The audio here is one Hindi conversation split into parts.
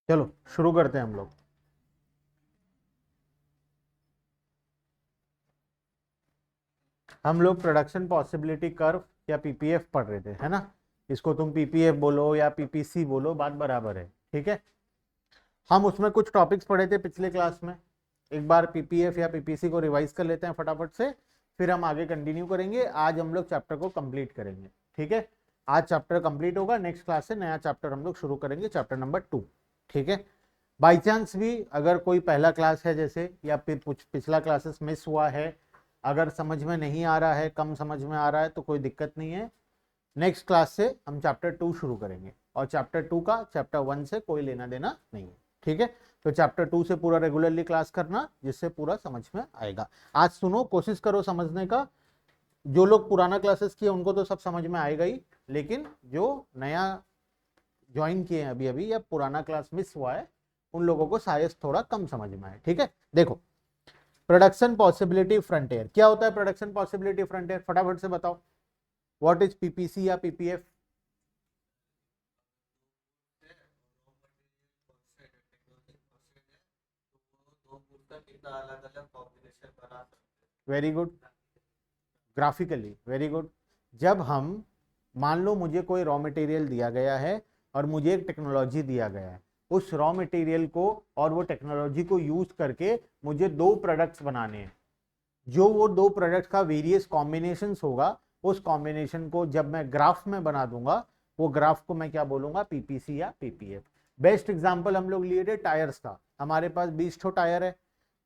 चलो शुरू करते हैं हम लोग। हम लोग प्रोडक्शन पॉसिबिलिटी कर्व या पीपीएफ पढ़ रहे थे, है ना। इसको तुम पीपीएफ बोलो या पीपीसी बोलो, बात बराबर है। ठीक है, हम उसमें कुछ टॉपिक्स पढ़े थे पिछले क्लास में। एक बार पीपीएफ या पीपीसी को रिवाइज कर लेते हैं फटाफट से, फिर हम आगे कंटिन्यू करेंगे। आज हम लोग चैप्टर को कंप्लीट करेंगे। ठीक है, आज चैप्टर कंप्लीट होगा, नेक्स्ट क्लास से नया चैप्टर हम लोग शुरू करेंगे, चैप्टर नंबर 2। ठीक है, बाई चांस भी अगर कोई पहला क्लास है जैसे, या फिर कुछ पिछला क्लासेस मिस हुआ है, अगर समझ में नहीं आ रहा है, कम समझ में आ रहा है, तो कोई दिक्कत नहीं है। नेक्स्ट क्लास से हम चैप्टर 2 शुरू करेंगे, और चैप्टर 2 का चैप्टर 1 से कोई लेना देना नहीं है। ठीक है, तो चैप्टर 2 से पूरा रेगुलरली क्लास करना, जिससे पूरा समझ में आएगा। आज सुनो, कोशिश करो समझने का। जो लोग पुराना क्लासेस किए उनको तो सब समझ में आएगा ही, लेकिन जो नया ज्वाइन किए हैं अभी अभी, या पुराना क्लास मिस हुआ है, उन लोगों को शायद थोड़ा कम समझ में आए। ठीक है, देखो, प्रोडक्शन पॉसिबिलिटी फ्रंटियर क्या होता है। प्रोडक्शन पॉसिबिलिटी फ्रंटियर फटाफट से बताओ, व्हाट इज पीपीसी या PPF. Very good, graphically very good. जब हम, मान लो मुझे कोई रॉ मटेरियल दिया गया है और मुझे एक टेक्नोलॉजी दिया गया है, उस रॉ मटेरियल को और वो टेक्नोलॉजी को यूज करके मुझे दो प्रोडक्ट्स बनाने हैं। जो वो दो प्रोडक्ट्स का वेरियस कॉम्बिनेशंस होगा, उस कॉम्बिनेशन को जब मैं ग्राफ में बना दूंगा, वो ग्राफ को मैं क्या बोलूंगा, पीपीसी या पीपीएफ। बेस्ट एग्जांपल हम लोग लिए थे टायर्स का। हमारे पास 20 ठो टायर है।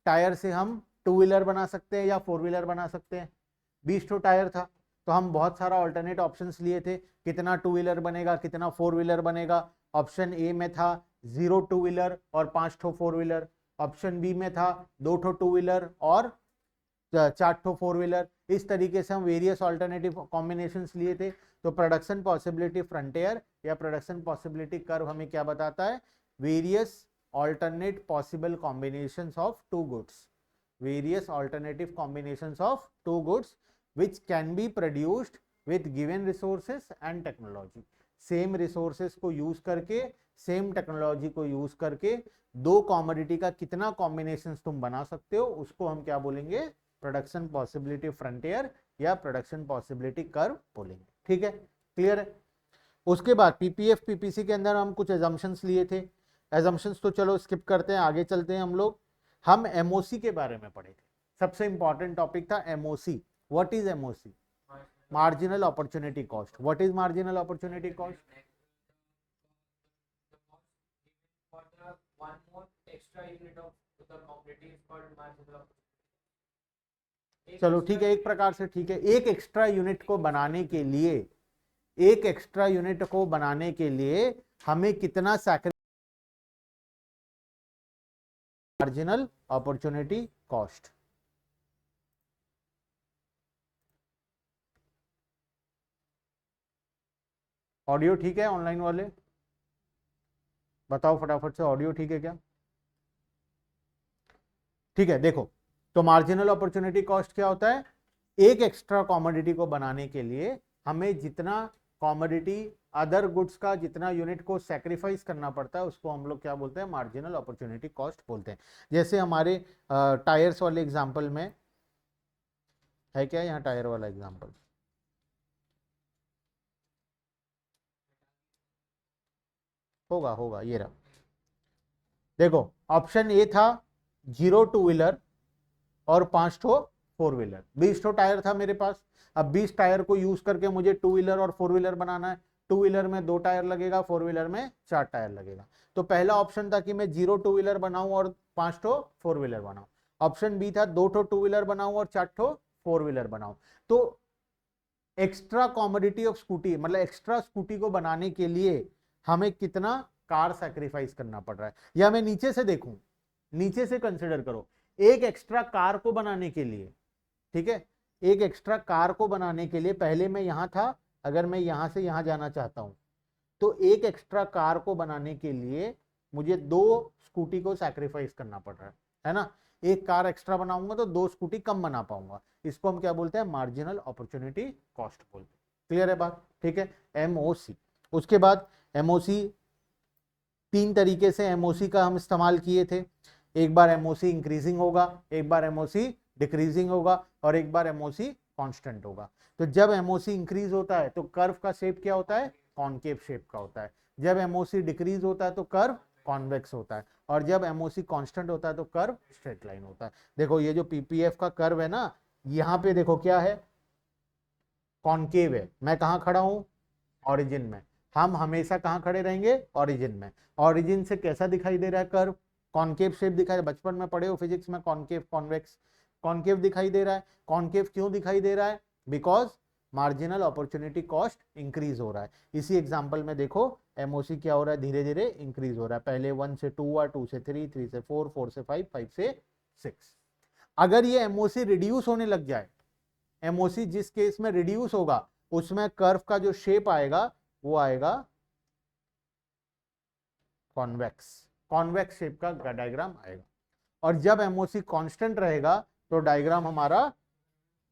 टायर से हम टू व्हीलर बना सकते हैं या फोर व्हीलर बना सकते हैं। 20 ठो टायर था, तो हम बहुत सारा ऑल्टरनेट ऑप्शंस लिए थे, कितना टू व्हीलर बनेगा, कितना फोर व्हीलर बनेगा। ऑप्शन ए में था 0 टू व्हीलर और 5 ठो फोर व्हीलर। ऑप्शन बी में था 2 ठो टू व्हीलर और 4 ठो फोर व्हीलर। इस तरीके से हम वेरियस ऑल्टरनेटिव कॉम्बिनेशंस लिए थे। तो प्रोडक्शन पॉसिबिलिटी फ्रंटियर या प्रोडक्शन पॉसिबिलिटी कर्व हमें क्या बताता है, various alternate possible combinations of two goods, various alternative combinations of two goods which can be produced with given resources and technology। Same resources को यूज करके, सेम टेक्नोलॉजी को यूज करके दो कॉमोडिटी का कितना कॉम्बिनेशन तुम बना सकते हो, उसको हम क्या बोलेंगे, प्रोडक्शन पॉसिबिलिटी फ्रंटियर या प्रोडक्शन पॉसिबिलिटी कर्व बोलेंगे। ठीक है, क्लियर है। उसके बाद पीपीएफ पीपीसी के अंदर हम कुछ एजम्पशंस लिए थे। एजम्पशंस तो चलो स्किप करते हैं, आगे चलते हैं हम लोग। हम एमओसी के बारे में पढ़े थे। सबसे इंपॉर्टेंट टॉपिक था MOC. What is MOC, marginal opportunity cost. What is marginal opportunity cost. चलो ठीक है, एक प्रकार से ठीक है। एक एक्स्ट्रा यूनिट को बनाने के लिए, एक एक्स्ट्रा यूनिट को बनाने के लिए हमें कितना sacrifice, marginal opportunity cost. Audio ठीक है ऑनलाइन वाले, बताओ फटाफट से, ऑडियो ठीक है क्या। ठीक है, देखो, तो मार्जिनल अपॉर्चुनिटी कॉस्ट क्या होता है, एक एक्स्ट्रा कॉमोडिटी को बनाने के लिए हमें जितना कॉमोडिटी, अदर गुड्स का जितना यूनिट को सैक्रिफाइस करना पड़ता है, उसको हम लोग क्या बोलते हैं, मार्जिनल अपॉर्चुनिटी कॉस्ट बोलते हैं। जैसे हमारे टायर्स वाले एग्जांपल में है क्या, यहाँ टायर वाला एग्जांपल होगा, होगा ये रहा। देखो, ऑप्शन ए था 0 टू व्हीलर और 5 ठो फोर व्हीलर। 20 ठो टायर था मेरे पास। अब 20 टायर को यूज करके मुझे टू व्हीलर और फोर व्हीलर बनाना है। टू व्हीलर में 2 टायर लगेगा, फोर व्हीलर में 4 टायर लगेगा। तो पहला ऑप्शन था कि मैं 0 टू व्हीलर बनाऊं और 5 ठो फोर व्हीलर बनाऊं। ऑप्शन बी था 2 ठो टू व्हीलर बनाऊं और 4 ठो फोर व्हीलर बनाऊं। तो एक्स्ट्रा कॉमोडिटी ऑफ स्कूटी, मतलब एक्स्ट्रा स्कूटी को बनाने के लिए हमें कितना कार सैक्रिफाइस करना पड़ रहा है, या मैं नीचे से देखूं, नीचे से कंसिडर करो। एक एक्स्ट्रा कार को बनाने के लिए, ठीक है, एक एक्स्ट्रा कार को बनाने के लिए, पहले मैं यहां था, अगर मैं यहां से यहां जाना चाहता हूं, तो एक एक्स्ट्रा कार को बनाने के लिए मुझे 2 स्कूटी को सैक्रिफाइस करना पड़ रहा है ना। एक कार एक्स्ट्रा बनाऊंगा तो 2 स्कूटी कम बना पाऊंगा। इसको हम क्या बोलते हैं, मार्जिनल अपॉर्चुनिटी कॉस्ट बोलते हैं। क्लियर है बात, ठीक है, एमओसी। उसके बाद एमओसी तीन तरीके से एमओसी का हम इस्तेमाल किए थे। एक बार एमओसी इंक्रीजिंग होगा, एक बार एमओसी डिक्रीजिंग होगा, और एक बार एमओसी कांस्टेंट होगा। तो जब एमओसी इंक्रीज होता है तो कर्व का शेप क्या होता है, कॉनकेव शेप का होता है। जब एमओसी डिक्रीज होता है तो कर्व कॉन्वेक्स होता है, और जब एमओसी कांस्टेंट होता है तो कर्व स्ट्रेट लाइन होता है। देखो ये जो पीपीएफ का कर्व है ना, यहाँ पे देखो क्या है, कॉनकेव है। मैं कहाँ खड़ा हूं, ओरिजिन में। हम हमेशा कहाँ खड़े रहेंगे, ओरिजिन में। ओरिजिन से कैसा दिखाई दे रहा है कर्व, कॉनकेव शेप दिखाई दे। बचपन में पढ़े हो फिजिक्स में, कॉनकेव कॉन्वेक्स। कॉनकेव दिखाई दे रहा है। कॉनकेव क्यों दिखाई दे रहा है, because marginal opportunity cost increase हो रहा है। इसी एग्जांपल में देखो एमओसी क्या हो रहा है, धीरे धीरे इंक्रीज हो रहा है। पहले 1 से 2 हुआ, 2 से 3, 3 से 4, 4 से 5, 5 से 6। अगर ये एमओसी रिड्यूस होने लग जाए, एमओसी जिस केस में रिड्यूस होगा उसमें कर्व का जो शेप आएगा वो आएगा कॉन्वेक्स। कॉन्वेक्स शेप का डायग्राम आएगा। और जब एमओसी कांस्टेंट रहेगा तो डायग्राम हमारा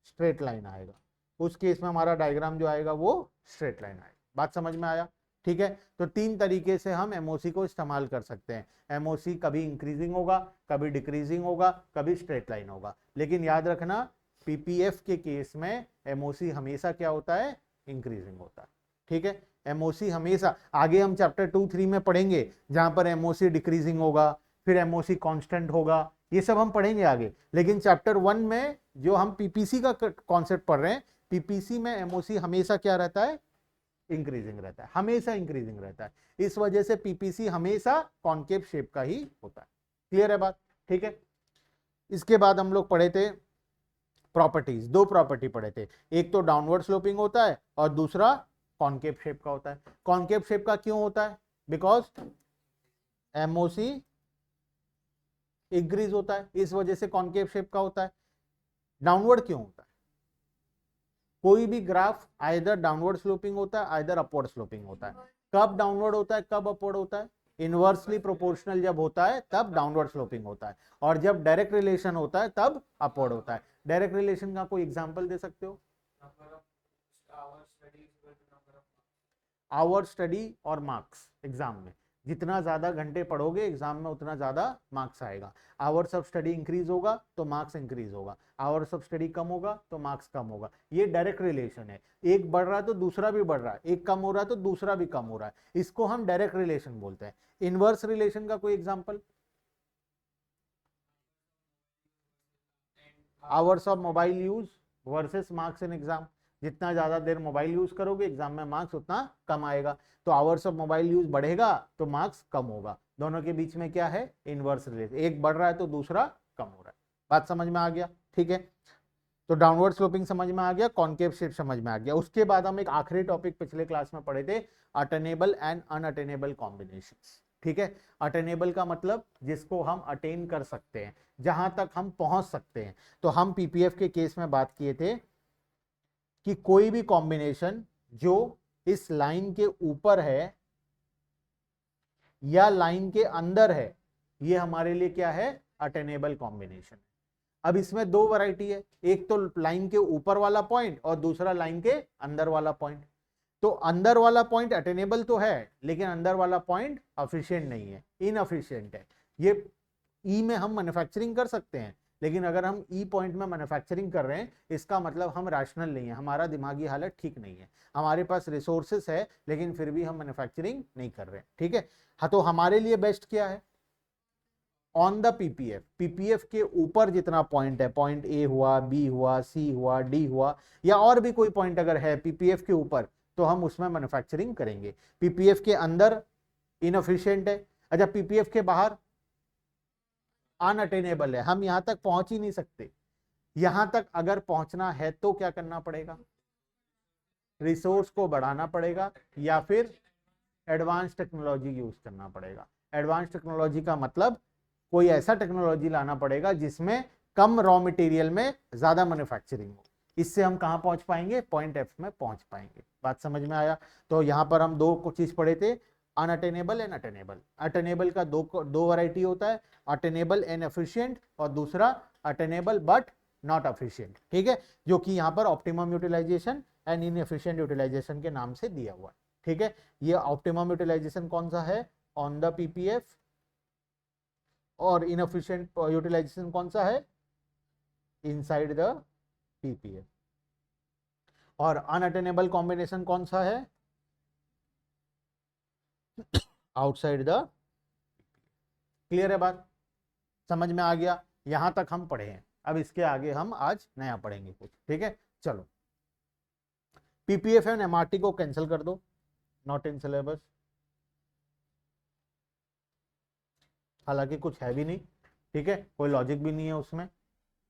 स्ट्रेट लाइन आएगा। उस केस में हमारा डायग्राम जो आएगा वो स्ट्रेट लाइन आएगा। बात समझ में आया, ठीक है। तो तीन तरीके से हम एमओसी को इस्तेमाल कर सकते हैं। एमओसी कभी इंक्रीजिंग होगा, कभी डिक्रीजिंग होगा, कभी स्ट्रेट लाइन होगा। लेकिन याद रखना पीपीएफ के केस में एमओसी हमेशा क्या होता है, इंक्रीजिंग होता है, ठीक है। एमओसी हमेशा, आगे हम चैप्टर 2-3 में पढ़ेंगे जहां पर एमओसी डिक्रीजिंग होगा, फिर एमओसी कांस्टेंट होगा, ये सब हम पढ़ेंगे आगे। लेकिन चैप्टर 1 में जो हम पीपीसी का कॉन्सेप्ट पढ़ रहे हैं, पीपीसी में एमओसी हमेशा क्या रहता है, इंक्रीजिंग रहता है, हमेशा इंक्रीजिंग रहता है। इस वजह से पीपीसी हमेशा कॉनकेव शेप का ही होता है। क्लियर है बात, ठीक है। इसके बाद हम लोग पढ़े थे प्रॉपर्टीज, दो प्रॉपर्टी पढ़े थे। एक तो डाउनवर्ड स्लोपिंग होता है और दूसरा कॉनकेव शेप का होता है। कॉनकेव शेप का क्यों होता है, बिकॉज एमओसी इंक्रीज होता है, इस वजह से कॉनकेव शेप का होता है। डाउनवर्ड क्यों होता है, कोई भी ग्राफ आइदर डाउनवर्ड स्लोपिंग होता है, आइदर अपवर्ड स्लोपिंग होता है। कब डाउनवर्ड होता है, कब अपवर्ड होता है, इनवर्सली प्रोपोर्शनल जब होता है तब डाउनवर्ड स्लोपिंग होता है, और जब डायरेक्ट रिलेशन होता है तब अपवर्ड होता है। डायरेक्ट रिलेशन का कोई एग्जांपल दे सकते हो, आवर स्टडी और मार्क्स। एग्जाम में जितना ज्यादा घंटे पढ़ोगे एग्जाम में उतना ज्यादा मार्क्स आएगा। आवर्स ऑफ स्टडी इंक्रीज होगा तो मार्क्स इंक्रीज होगा, आवर्स ऑफ स्टडी कम होगा तो मार्क्स कम होगा। ये डायरेक्ट रिलेशन है, एक बढ़ रहा है तो दूसरा भी बढ़ रहा है, एक कम हो रहा है तो दूसरा भी कम हो रहा है। इसको हम डायरेक्ट रिलेशन बोलते हैं। इनवर्स रिलेशन का कोई example, hours of mobile use versus marks in exam. जितना ज्यादा देर मोबाइल यूज करोगे एग्जाम में मार्क्स उतना कम आएगा। तो आवर्स ऑफ मोबाइल यूज बढ़ेगा तो मार्क्स कम होगा। दोनों के बीच में क्या है, इनवर्स रिलेशन, एक बढ़ रहा है तो दूसरा कम हो रहा है। बात समझ में आ गया, ठीक है। तो डाउनवर्ड स्लोपिंग समझ में आ गया, कॉनकेव शेप समझ में आ गया। उसके बाद हम एक आखिरी टॉपिक पिछले क्लास में पढ़े थे, अटेनेबल एंड अनअटेनेबल कॉम्बिनेशंस, ठीक है। अटेनेबल का मतलब जिसको हम अटेन कर सकते हैं, जहां तक हम पहुंच सकते हैं। तो हम पीपीएफ के केस में बात किए थे कि कोई भी कॉम्बिनेशन जो इस लाइन के ऊपर है या लाइन के अंदर है, ये हमारे लिए क्या है, अटेनेबल कॉम्बिनेशन। अब इसमें दो वैरायटी है, एक तो लाइन के ऊपर वाला पॉइंट और दूसरा लाइन के अंदर वाला पॉइंट। तो अंदर वाला पॉइंट अटेनेबल तो है, लेकिन अंदर वाला पॉइंट एफिशिएंट नहीं है, इनएफिशिएंट है। ये ई में हम मैन्युफैक्चरिंग कर सकते हैं, लेकिन अगर हम ई पॉइंट में मैन्युफैक्चरिंग कर रहे हैं इसका मतलब हम रैशनल नहीं है, हमारा दिमागी हालत ठीक नहीं है। हमारे पास रिसोर्सेस है लेकिन फिर भी हम मैन्युफैक्चरिंग नहीं कर रहे हैं, ठीक है। हाँ, तो हमारे लिए बेस्ट क्या है, ऑन द पीपीएफ, पीपीएफ के ऊपर जितना पॉइंट है, पॉइंट ए हुआ, बी हुआ, सी हुआ, डी हुआ, या और भी कोई पॉइंट अगर है पीपीएफ के ऊपर, तो हम उसमें मैन्युफैक्चरिंग करेंगे। पीपीएफ के अंदर इनएफिशिएंट है, अच्छा पीपीएफ के बाहर अनअटेनेबल है, हम यहां तक पहुंच ही नहीं सकते। यहां तक अगर पहुंचना है तो क्या करना पड़ेगा, रिसोर्स को बढ़ाना पड़ेगा या फिर एडवांस टेक्नोलॉजी यूज करना पड़ेगा। एडवांस टेक्नोलॉजी का मतलब कोई ऐसा टेक्नोलॉजी लाना पड़ेगा जिसमें कम रॉ मटेरियल में ज्यादा मैन्युफैक्चरिंग हो। इससे हम कहां पहुंच पाएंगे, पॉइंट एफ में पहुंच पाएंगे। बात समझ में आया। तो यहां पर हम दो चीज पढ़े थे, अनअटेनेबल एंड अटेनेबल। अटेनेबल का दो वैरायटी होता है, अटेनेबल एंड एफिशिएंट, और दूसरा अटेनेबल बट नॉट एफिशिएंट, ठीक है, जो कि यहाँ पर optimum utilization and inefficient utilization के नाम से दिया हुआ है, ठीक है। ये ऑप्टिमम यूटिलाइजेशन कौन सा है, ऑन द पीपीएफ, और इनएफिशिएंट यूटिलाइजेशन कौन सा है, इनसाइड द पीपीएफ, और अनअटेनेबल कॉम्बिनेशन कौन सा है, आउटसाइड द। क्लियर है बात, समझ में आ गया, यहां तक हम पढ़े हैं। अब इसके आगे हम आज नया पढ़ेंगे कुछ, ठीक है। चलो, पीपीएफ एंड एमआरटी को कैंसिल कर दो, नॉट इन सिलेबस, हालांकि कुछ है भी नहीं, ठीक है, कोई लॉजिक भी नहीं है उसमें,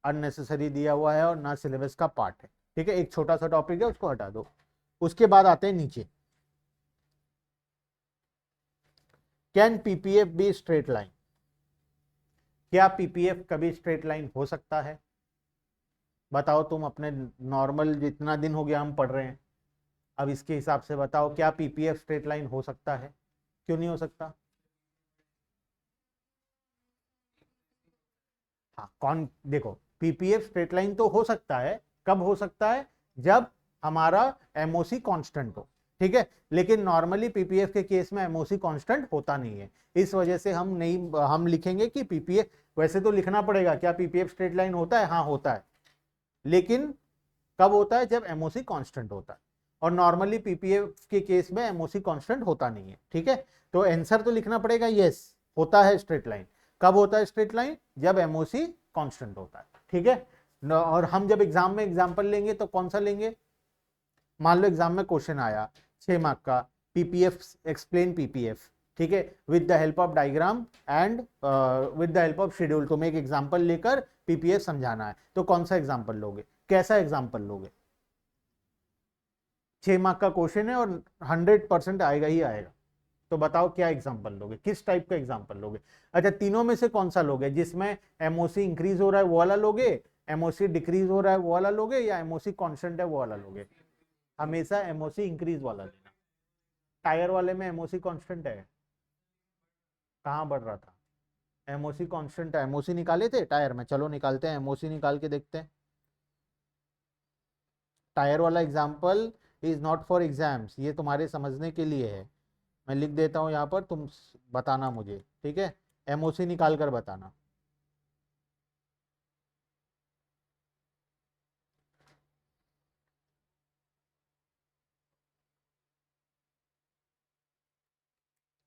अननेसेसरी दिया हुआ है और ना सिलेबस का पार्ट है, ठीक है, एक छोटा सा टॉपिक है, उसको हटा दो। उसके बाद आते हैं नीचे, can PPF be straight line, क्या पीपीएफ कभी स्ट्रेट लाइन हो सकता है, बताओ तुम अपने नॉर्मल जितना दिन हो गया हम पढ़ रहे हैं, अब इसके हिसाब से बताओ क्या पीपीएफ स्ट्रेट लाइन हो सकता है, क्यों नहीं हो सकता। हाँ, कौन, देखो पीपीएफ स्ट्रेट लाइन तो हो सकता है, कब हो सकता है, जब हमारा एमओसी कांस्टेंट हो, ठीक है, लेकिन नॉर्मली पीपीएफ के केस में एमओसी कांस्टेंट होता नहीं है, इस वजह से हम नहीं, हम लिखेंगे कि पीपीएफ, वैसे तो लिखना पड़ेगा क्या पीपीएफ स्ट्रेट लाइन होता है, हाँ होता है, लेकिन कब होता है, जब एमओसी कांस्टेंट होता है, और नॉर्मली पीपीएफ के केस में एमओसी कांस्टेंट होता नहीं है, ठीक है, तो आंसर तो लिखना पड़ेगा यस, होता है स्ट्रेट लाइन। कब होता है स्ट्रेट लाइन, जब एमओसी कांस्टेंट होता है, ठीक है। और हम जब एग्जाम में एग्जांपल लेंगे तो कौन सा लेंगे, मान लो एग्जाम में क्वेश्चन आया 6 मार्क का, पीपीएफ, एक्सप्लेन पीपीएफ, ठीक है, with the help of diagram and with the help of schedule, तुम्हें एक एग्जांपल लेकर पीपीएफ समझाना है, तो कौन सा एग्जांपल लोगे, कैसा एग्जांपल लोगे, 6 मार्क का क्वेश्चन है और 100% आएगा ही आएगा, तो बताओ क्या एग्जांपल लोगे, किस टाइप का एग्जांपल लोगे। अच्छा, तीनों में से कौन सा लोगे, जिसमें एमओसी इंक्रीज हो रहा है वो वाला लोगे, एमओसी डिक्रीज हो रहा है वो वाला लोगे, या एमओसी कांस्टेंट है वो वाला लोगे। हमेशा एमओसी इंक्रीज वाला लेना। टायर वाले में एमओसी कांस्टेंट है, कहाँ बढ़ रहा था, एमओसी कांस्टेंट है, एमओसी निकाले थे टायर में, चलो निकालते हैं, एमओसी निकाल के देखते हैं। टायर वाला example is not for exams, ये तुम्हारे समझने के लिए है, मैं लिख देता हूं यहाँ पर, तुम बताना मुझे, ठीक है, एमओसी निकाल कर बताना।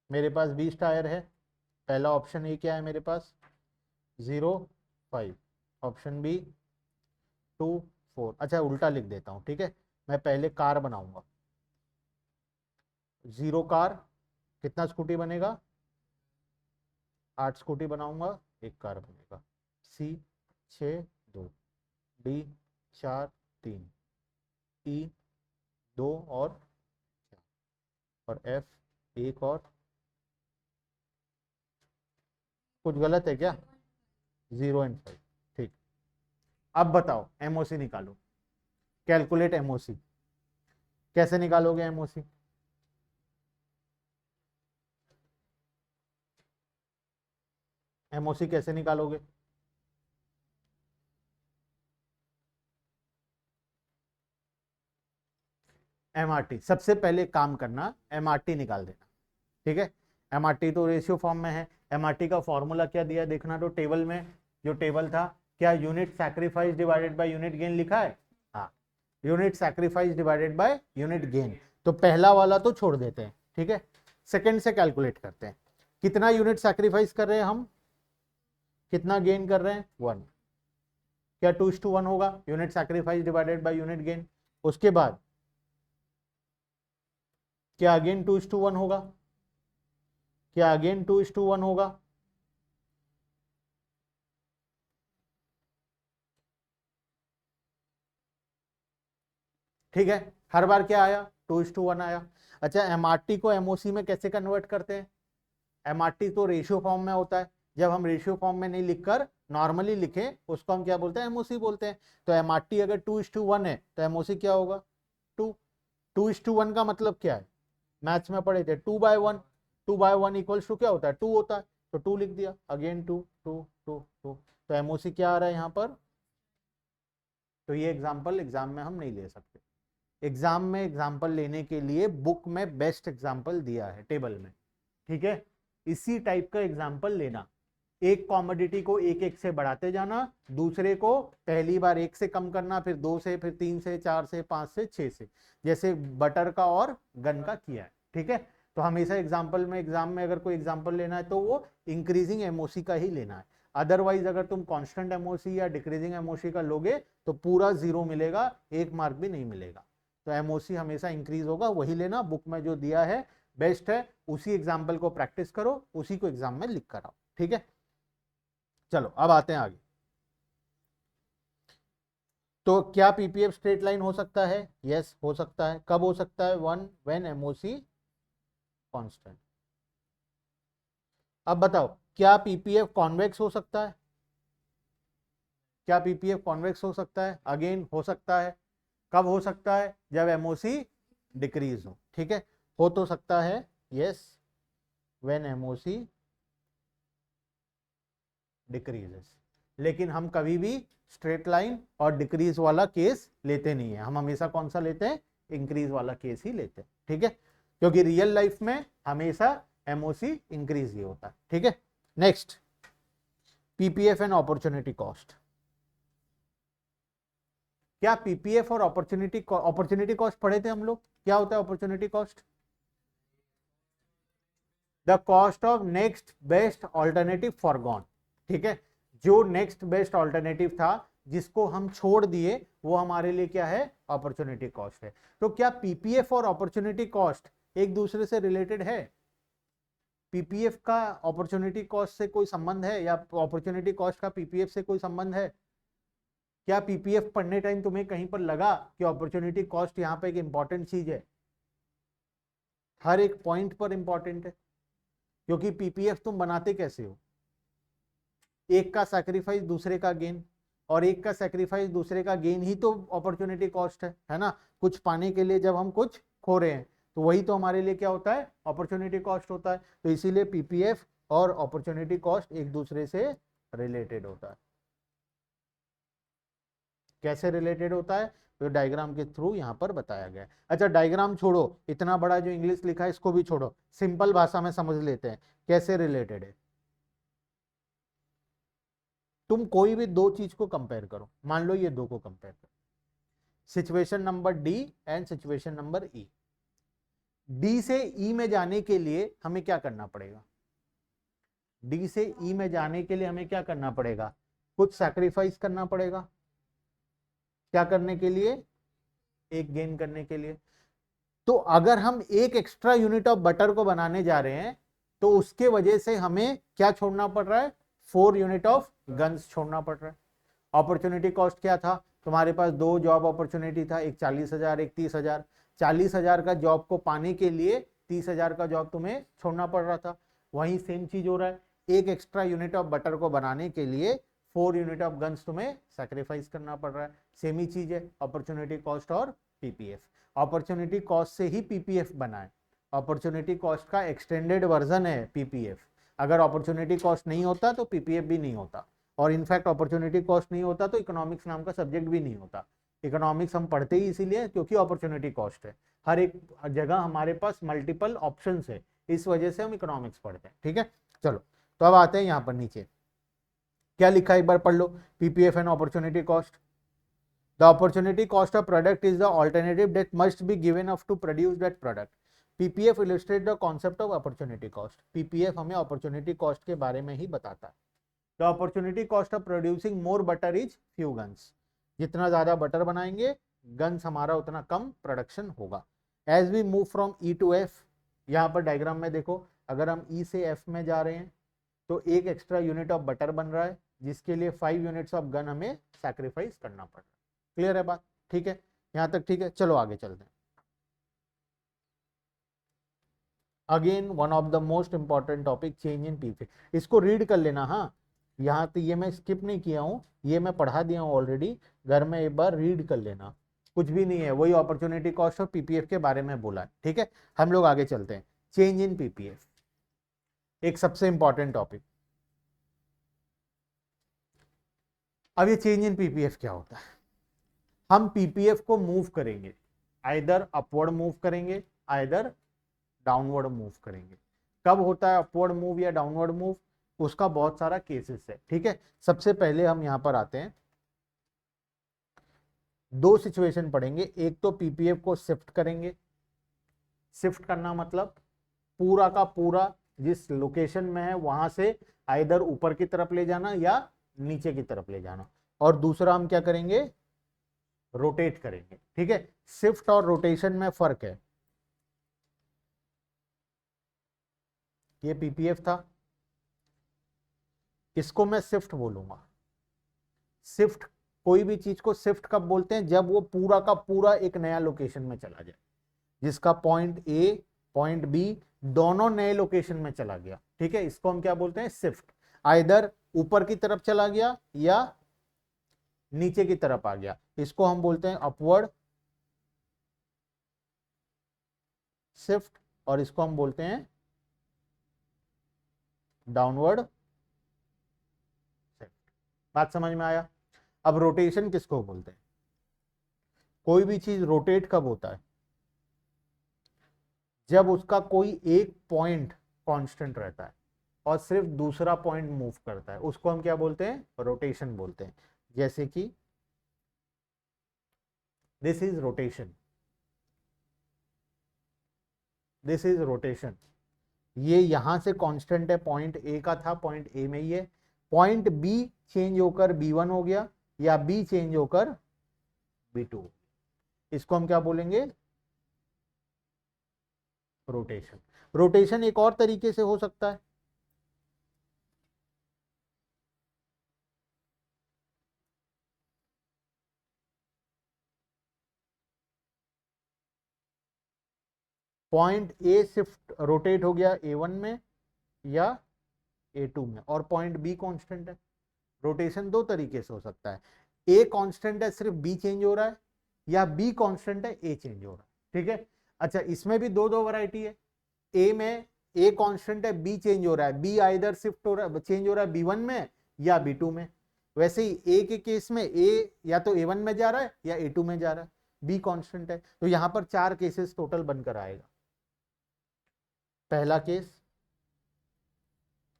मेरे पास 20 टायर है, पहला ऑप्शन ए क्या है मेरे पास, 0, 5, ऑप्शन बी 2, 4, अच्छा उल्टा लिख देता हूँ, ठीक है, मैं पहले कार बनाऊंगा, 0 कार, कितना स्कूटी बनेगा, 8 स्कूटी बनाऊंगा, 1 कार बनेगा, सी 6, 2, डी 4, 3, ई 2 और एफ 1 और, कुछ गलत है क्या, 0 और 5, ठीक। अब बताओ एमओसी निकालो, कैलकुलेट एमओसी, कैसे निकालोगे एमओसी, एमओसी कैसे निकालोगे, एमआरटी, सबसे पहले काम करना एमआरटी निकाल देना, ठीक है, एमआरटी तो रेशियो फॉर्म में है, एमआरटी का फॉर्मूला क्या दिया देखना, तो टेबल में जो टेबल था, क्या unit sacrifice divided by unit gain लिखा है, हाँ, unit sacrifice divided by unit gain, तो पहला वाला तो छोड़ देते हैं, ठीक है, सेकंड से कैलकुलेट करते हैं, कितना यूनिट सैक्रिफाइस कर रहे हैं हम, कितना गेन कर रहे हैं, 1, क्या 2:1 होगा, unit sacrifice divided by unit gain, उसके बाद क्या अगेन 2:1 होगा, क्या अगेन 2:1 होगा, ठीक है, हर बार क्या आया, 2:1 आया। अच्छा, एमआरटी को एमओसी में कैसे कन्वर्ट करते हैं, एमआरटी तो रेशियो फॉर्म में होता है, जब हम रेशियो फॉर्म में नहीं लिखकर नॉर्मली लिखें उसको हम क्या बोलते हैं, एमओसी बोलते हैं, तो एमआरटी अगर 2:1 है तो एमओसी क्या होगा, 2, 2:1 का मतलब क्या है, मैथ्स में पढ़े थे 2/1, 2/1 इक्वल्स टू क्या होता है, 2 होता है, तो 2 लिख दिया, अगेन 2, 2, 2, 2, तो एमओसी क्या आ रहा है यहाँ पर, तो ये एग्जाम्पल एग्जाम में हम नहीं ले सकते, एग्जाम में एग्जाम्पल लेने के लिए बुक में बेस्ट एग्जाम्पल दिया है टेबल में, ठीक है, इसी टाइप का एग्जाम्पल लेना, एक कॉमोडिटी को एक एक से बढ़ाते जाना, दूसरे को पहली बार एक से कम करना, फिर दो से, फिर तीन से, चार से, पांच से, छह से, जैसे बटर का और गन का किया है। ठीक है, तो हमेशा एग्जाम्पल में, एग्जाम में अगर कोई एग्जाम्पल लेना है तो वो इंक्रीजिंग एमओसी का ही लेना है। अदरवाइज अगर तुम कांस्टेंट एमओसी या डिक्रीजिंग एमओसी का लोगे तो पूरा 0 मिलेगा, 1 मार्क भी नहीं मिलेगा। तो एमओसी हमेशा इंक्रीज होगा, वही लेना, बुक में जो दिया है बेस्ट है, उसी एग्जाम्पल को प्रैक्टिस करो, उसी को एग्जाम में लिख कर आओ। ठीक है, चलो अब आते हैं आगे। तो क्या पीपीएफ स्ट्रेट लाइन हो सकता है? यस हो सकता है। कब हो सकता है? When MOC constant. अब बताओ, क्या पीपीएफ कॉन्वेक्स हो सकता है? क्या पीपीएफ कॉन्वेक्स हो सकता है? अगेन हो सकता है। कब हो सकता है? जब एमओसी डिक्रीज हो। ठीक है, हो तो सकता है, यस, व्हेन एमओसी डिक्रीजेस। लेकिन हम कभी भी स्ट्रेट लाइन और डिक्रीज वाला केस लेते नहीं है, हम हमेशा कौन सा लेते हैं? इंक्रीज वाला केस ही लेते हैं। ठीक है, क्योंकि रियल लाइफ में हमेशा एमओसी इंक्रीज ही होता है। ठीक है, next, PPF and opportunity cost. क्या पीपीएफ और अपॉर्चुनिटी कॉस्ट पढ़े थे हम लोग? क्या होता है opportunity cost? The cost of next best alternative foregone. ठीक है, जो नेक्स्ट बेस्ट ऑल्टरनेटिव था जिसको हम छोड़ दिए, वो हमारे लिए क्या है? अपॉर्चुनिटी कॉस्ट है। तो क्या पीपीएफ और अपॉर्चुनिटी कॉस्ट एक दूसरे से रिलेटेड है? पीपीएफ का अपॉर्चुनिटी कॉस्ट से कोई संबंध है, या अपॉर्चुनिटी कॉस्ट का पीपीएफ से कोई संबंध है? क्या पीपीएफ पढ़ने टाइम तुम्हें कहीं पर लगा कि अपॉर्चुनिटी कॉस्ट यहाँ पे एक इंपॉर्टेंट चीज है? हर एक पॉइंट पर इंपॉर्टेंट है, क्योंकि पीपीएफ तुम बनाते कैसे हो? एक का सैक्रिफाइस दूसरे का गेन, और एक का सैक्रिफाइस दूसरे का गेन ही तो अपॉर्चुनिटी कॉस्ट है ना? कुछ पाने के लिए जब हम कुछ खो रहे हैं, तो वही तो हमारे लिए क्या होता है? अपॉर्चुनिटी कॉस्ट होता है। तो इसीलिए पीपीएफ और अपॉर्चुनिटी कॉस्ट एक दूसरे से रिलेटेड होता है। कैसे रिलेटेड होता है? तो डायग्राम के थ्रू यहां पर बताया गया है। अच्छा, डायग्राम छोड़ो, इतना बड़ा जो इंग्लिश लिखा है इसको भी छोड़ो, सिंपल भाषा में समझ लेते हैं कैसे रिलेटेड है। तुम कोई भी दो चीज को कंपेयर करो, मान लो ये दो को कंपेयर करो, situation number D and situation number E. D से ई में जाने के लिए हमें क्या करना पड़ेगा? डी से ई में जाने के लिए हमें क्या करना पड़ेगा? कुछ सैक्रिफाइस करना पड़ेगा। क्या करने के लिए? एक गेन करने के लिए। तो अगर हम एक एक्स्ट्रा यूनिट ऑफ बटर को बनाने जा रहे हैं, तो उसके वजह से हमें क्या छोड़ना पड़ रहा है? 4 यूनिट ऑफ गन्स छोड़ना पड़ रहा है। अपॉर्चुनिटी कॉस्ट क्या था? तुम्हारे पास दो जॉब अपॉर्चुनिटी था, एक 40,000, एक 30,000। 40,000 का जॉब को पाने के लिए 30,000 का जॉब तुम्हें छोड़ना पड़ रहा था। वही सेम चीज हो रहा है, एक एक्स्ट्रा यूनिट ऑफ बटर को बनाने के लिए 4 यूनिट ऑफ गन्स तुम्हें सैक्रिफाइस करना पड़ रहा है। सेम ही चीज है अपॉर्चुनिटी कॉस्ट और पीपीएफ। अपॉर्चुनिटी कॉस्ट से ही पीपीएफ बना है, अपॉर्चुनिटी कॉस्ट का एक्सटेंडेड वर्जन है पीपीएफ। अगर अपॉर्चुनिटी कॉस्ट नहीं होता तो पीपीएफ भी नहीं होता, और इनफैक्ट अपॉर्चुनिटी कॉस्ट नहीं होता तो इकोनॉमिक्स नाम का सब्जेक्ट भी नहीं होता। इकोनॉमिक्स हम पढ़ते ही इसीलिए क्योंकि अपॉर्चुनिटी कॉस्ट है, हर एक जगह हमारे पास मल्टीपल ऑप्शंस है, इस वजह से हम इकोनॉमिक्स पढ़ते हैं। ठीक है, चलो तो अब आते हैं यहाँ पर नीचे क्या लिखा है, एक बार पढ़ लो। PPF and opportunity cost. The opportunity cost of product is the alternative that must be given up to produce that product. PPF illustrate the concept of opportunity cost. PPF हमें अपॉर्चुनिटी कॉस्ट के बारे में ही बताता है। The opportunity cost of producing more butter is few guns. जितना ज्यादा बटर बनाएंगे, गन्स हमारा उतना कम प्रोडक्शन होगा। As we move from E to F, यहाँ पर डायग्राम में देखो, अगर हम ई से एफ में जा रहे हैं तो एक एक्स्ट्रा यूनिट ऑफ बटर बन रहा है, जिसके लिए 5 यूनिट्स ऑफ गन हमें सैक्रिफाइस करना पड़ रहा है। क्लियर है बात? ठीक है, यहां तक ठीक है। चलो आगे चलते हैं। Again one of the most important topic, change in PPF. इसको रीड कर लेना। हाँ, यहाँ तो ये मैं स्किप नहीं किया हूँ, ये मैं पढ़ा दिया हूँ ऑलरेडी, घर में एक बार रीड कर लेना। कुछ भी नहीं है, वही अपॉर्चुनिटी कॉस्ट और पीपीएफ के बारे में बोला है। ठीक है, हम लोग आगे चलते हैं। चेंज इन पीपीएफ एक सबसे इंपॉर्टेंट टॉपिक। अब ये चेंज इन पीपीएफ क्या होता है? हम पीपीएफ को मूव करेंगे, आइदर अपवर्ड मूव करेंगे, आइदर डाउनवर्ड मूव करेंगे। कब होता है अपवर्ड मूव या डाउनवर्ड मूव, उसका बहुत सारा केसेस है। ठीक है, सबसे पहले हम यहां पर आते हैं, दो सिचुएशन पढ़ेंगे। एक तो पीपीएफ को शिफ्ट करेंगे, शिफ्ट करना मतलब पूरा का पूरा जिस लोकेशन में है वहां से आइदर ऊपर की तरफ ले जाना या नीचे की तरफ ले जाना। और दूसरा हम क्या करेंगे, रोटेट करेंगे। ठीक है, शिफ्ट और रोटेशन में फर्क है। ये पीपीएफ था, इसको मैं शिफ्ट बोलूंगा। शिफ्ट, कोई भी चीज को शिफ्ट कब बोलते हैं, जब वो पूरा का पूरा एक नया लोकेशन में चला जाए, जिसका पॉइंट ए पॉइंट बी दोनों नए लोकेशन में चला गया। ठीक है, इसको हम क्या बोलते हैं, शिफ्ट। आइदर ऊपर की तरफ चला गया या नीचे की तरफ आ गया, इसको हम बोलते हैं अपवर्ड शिफ्ट, और इसको हम बोलते हैं डाउनवर्ड शिफ्ट। बात समझ में आया। अब रोटेशन किसको बोलते हैं, कोई भी चीज रोटेट कब होता है, जब उसका कोई एक पॉइंट कांस्टेंट रहता है और सिर्फ दूसरा पॉइंट मूव करता है, उसको हम क्या बोलते हैं, रोटेशन बोलते हैं। जैसे कि this is rotation, this is rotation. ये यहां से कांस्टेंट है, पॉइंट ए का था, पॉइंट ए में ही है। पॉइंट बी चेंज होकर B1 हो गया या बी चेंज होकर B2, इसको हम क्या बोलेंगे, रोटेशन। रोटेशन एक और तरीके से हो सकता है, पॉइंट ए शिफ्ट रोटेट हो गया A1 में या A2 में, और पॉइंट बी कांस्टेंट है। रोटेशन दो तरीके से हो सकता है, ए कांस्टेंट है सिर्फ बी चेंज हो रहा है, या बी कांस्टेंट है ए चेंज हो रहा है। ठीक है, अच्छा इसमें भी दो दो वैरायटी है। ए में ए कांस्टेंट है, बी चेंज हो रहा है, बी आइदर शिफ्ट हो रहा है, चेंज हो रहा है B1 में या B2 में। वैसे ही ए के केस में ए या तो A1 में जा रहा है या A2 में जा रहा है, बी कांस्टेंट है। तो यहां पर चार केसेस टोटल बनकर आएगा, पहला केस,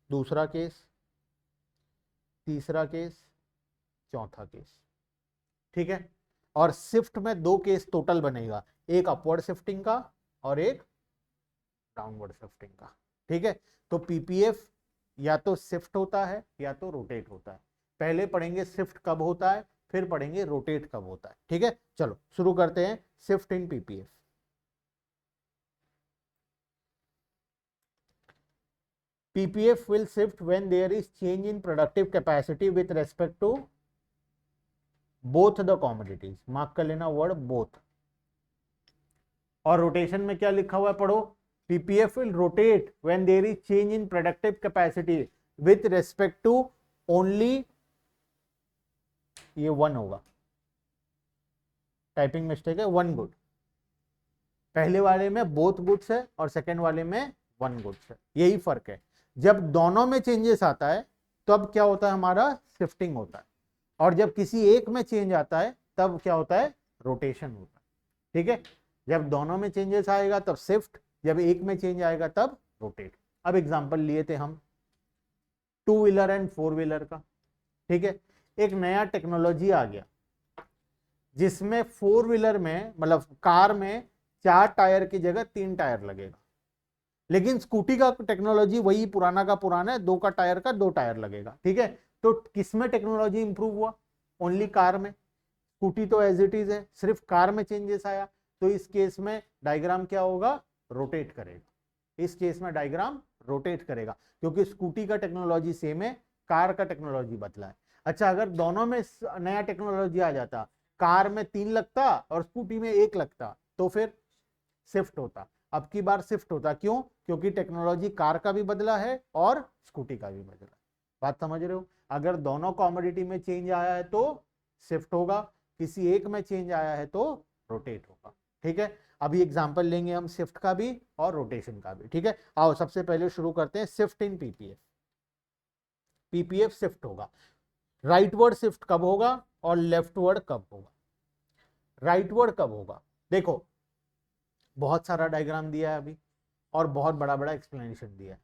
दूसरा केस, तीसरा केस, चौथा केस। ठीक है, और शिफ्ट में दो केस टोटल बनेगा, एक अपवर्ड शिफ्टिंग का और एक डाउनवर्ड शिफ्टिंग का। ठीक है, तो पीपीएफ या तो शिफ्ट होता है या तो रोटेट होता है। पहले पढ़ेंगे शिफ्ट कब होता है, फिर पढ़ेंगे रोटेट कब होता है। ठीक है, चलो शुरू करते हैं, shift in PPF. PPF will shift when there is change in productive capacity with respect to both the commodities। Mark कर लेना वर्ड बोथ। और रोटेशन में क्या लिखा हुआ है, पढ़ो, PPF will rotate when there is change in productive capacity with respect to only, ये वन होगा, टाइपिंग मिस्टेक है, वन गुड। पहले वाले में बोथ गुड्स है और सेकेंड वाले में वन गुड्स है, यही फर्क है। जब दोनों में चेंजेस आता है तब क्या होता है, हमारा शिफ्टिंग होता है, और जब किसी एक में चेंज आता है तब क्या होता है, रोटेशन होता है। ठीक है, जब दोनों में चेंजेस आएगा तब शिफ्ट, जब एक में चेंज आएगा तब रोटेट। अब एग्जांपल लिए थे हम two wheeler and four wheeler का। ठीक है, एक नया टेक्नोलॉजी आ गया जिसमें फोर व्हीलर में, मतलब कार में, 4 टायर की जगह 3 टायर लगेगा। लेकिन स्कूटी का टेक्नोलॉजी वही पुराना का पुराना है, 2 का टायर का 2 टायर लगेगा। ठीक है, तो किसमें टेक्नोलॉजी इंप्रूव हुआ, ओनली कार में। स्कूटी तो एज इट इज है, सिर्फ कार में चेंजेस आया। तो इस केस में डायग्राम क्या होगा, रोटेट करेगा। इस केस में डायग्राम रोटेट करेगा, क्योंकि स्कूटी का टेक्नोलॉजी सेम है, कार का टेक्नोलॉजी बदला है। अच्छा, अगर दोनों में नया टेक्नोलॉजी आ जाता, कार में 3 लगता और स्कूटी में 1 लगता, तो फिर शिफ्ट होता। अब की बार शिफ्ट होता, क्यों, क्योंकि टेक्नोलॉजी कार का भी बदला है और स्कूटी का भी बदला है। बात समझ रहे हो, अगर दोनों कॉमोडिटी में चेंज आया है तो शिफ्ट होगा, किसी एक में चेंज आया है तो रोटेट होगा। ठीक है, अभी एग्जांपल लेंगे हम शिफ्ट का भी और रोटेशन का भी। ठीक है, आओ सबसे पहले शुरू करते हैं shift in PPF. PPF shift होगा, राइटवर्ड शिफ्ट कब होगा और लेफ्टवर्ड कब होगा। राइटवर्ड कब होगा, देखो बहुत सारा डायग्राम दिया है अभी, और बहुत बड़ा बड़ा एक्सप्लेनेशन दिया है।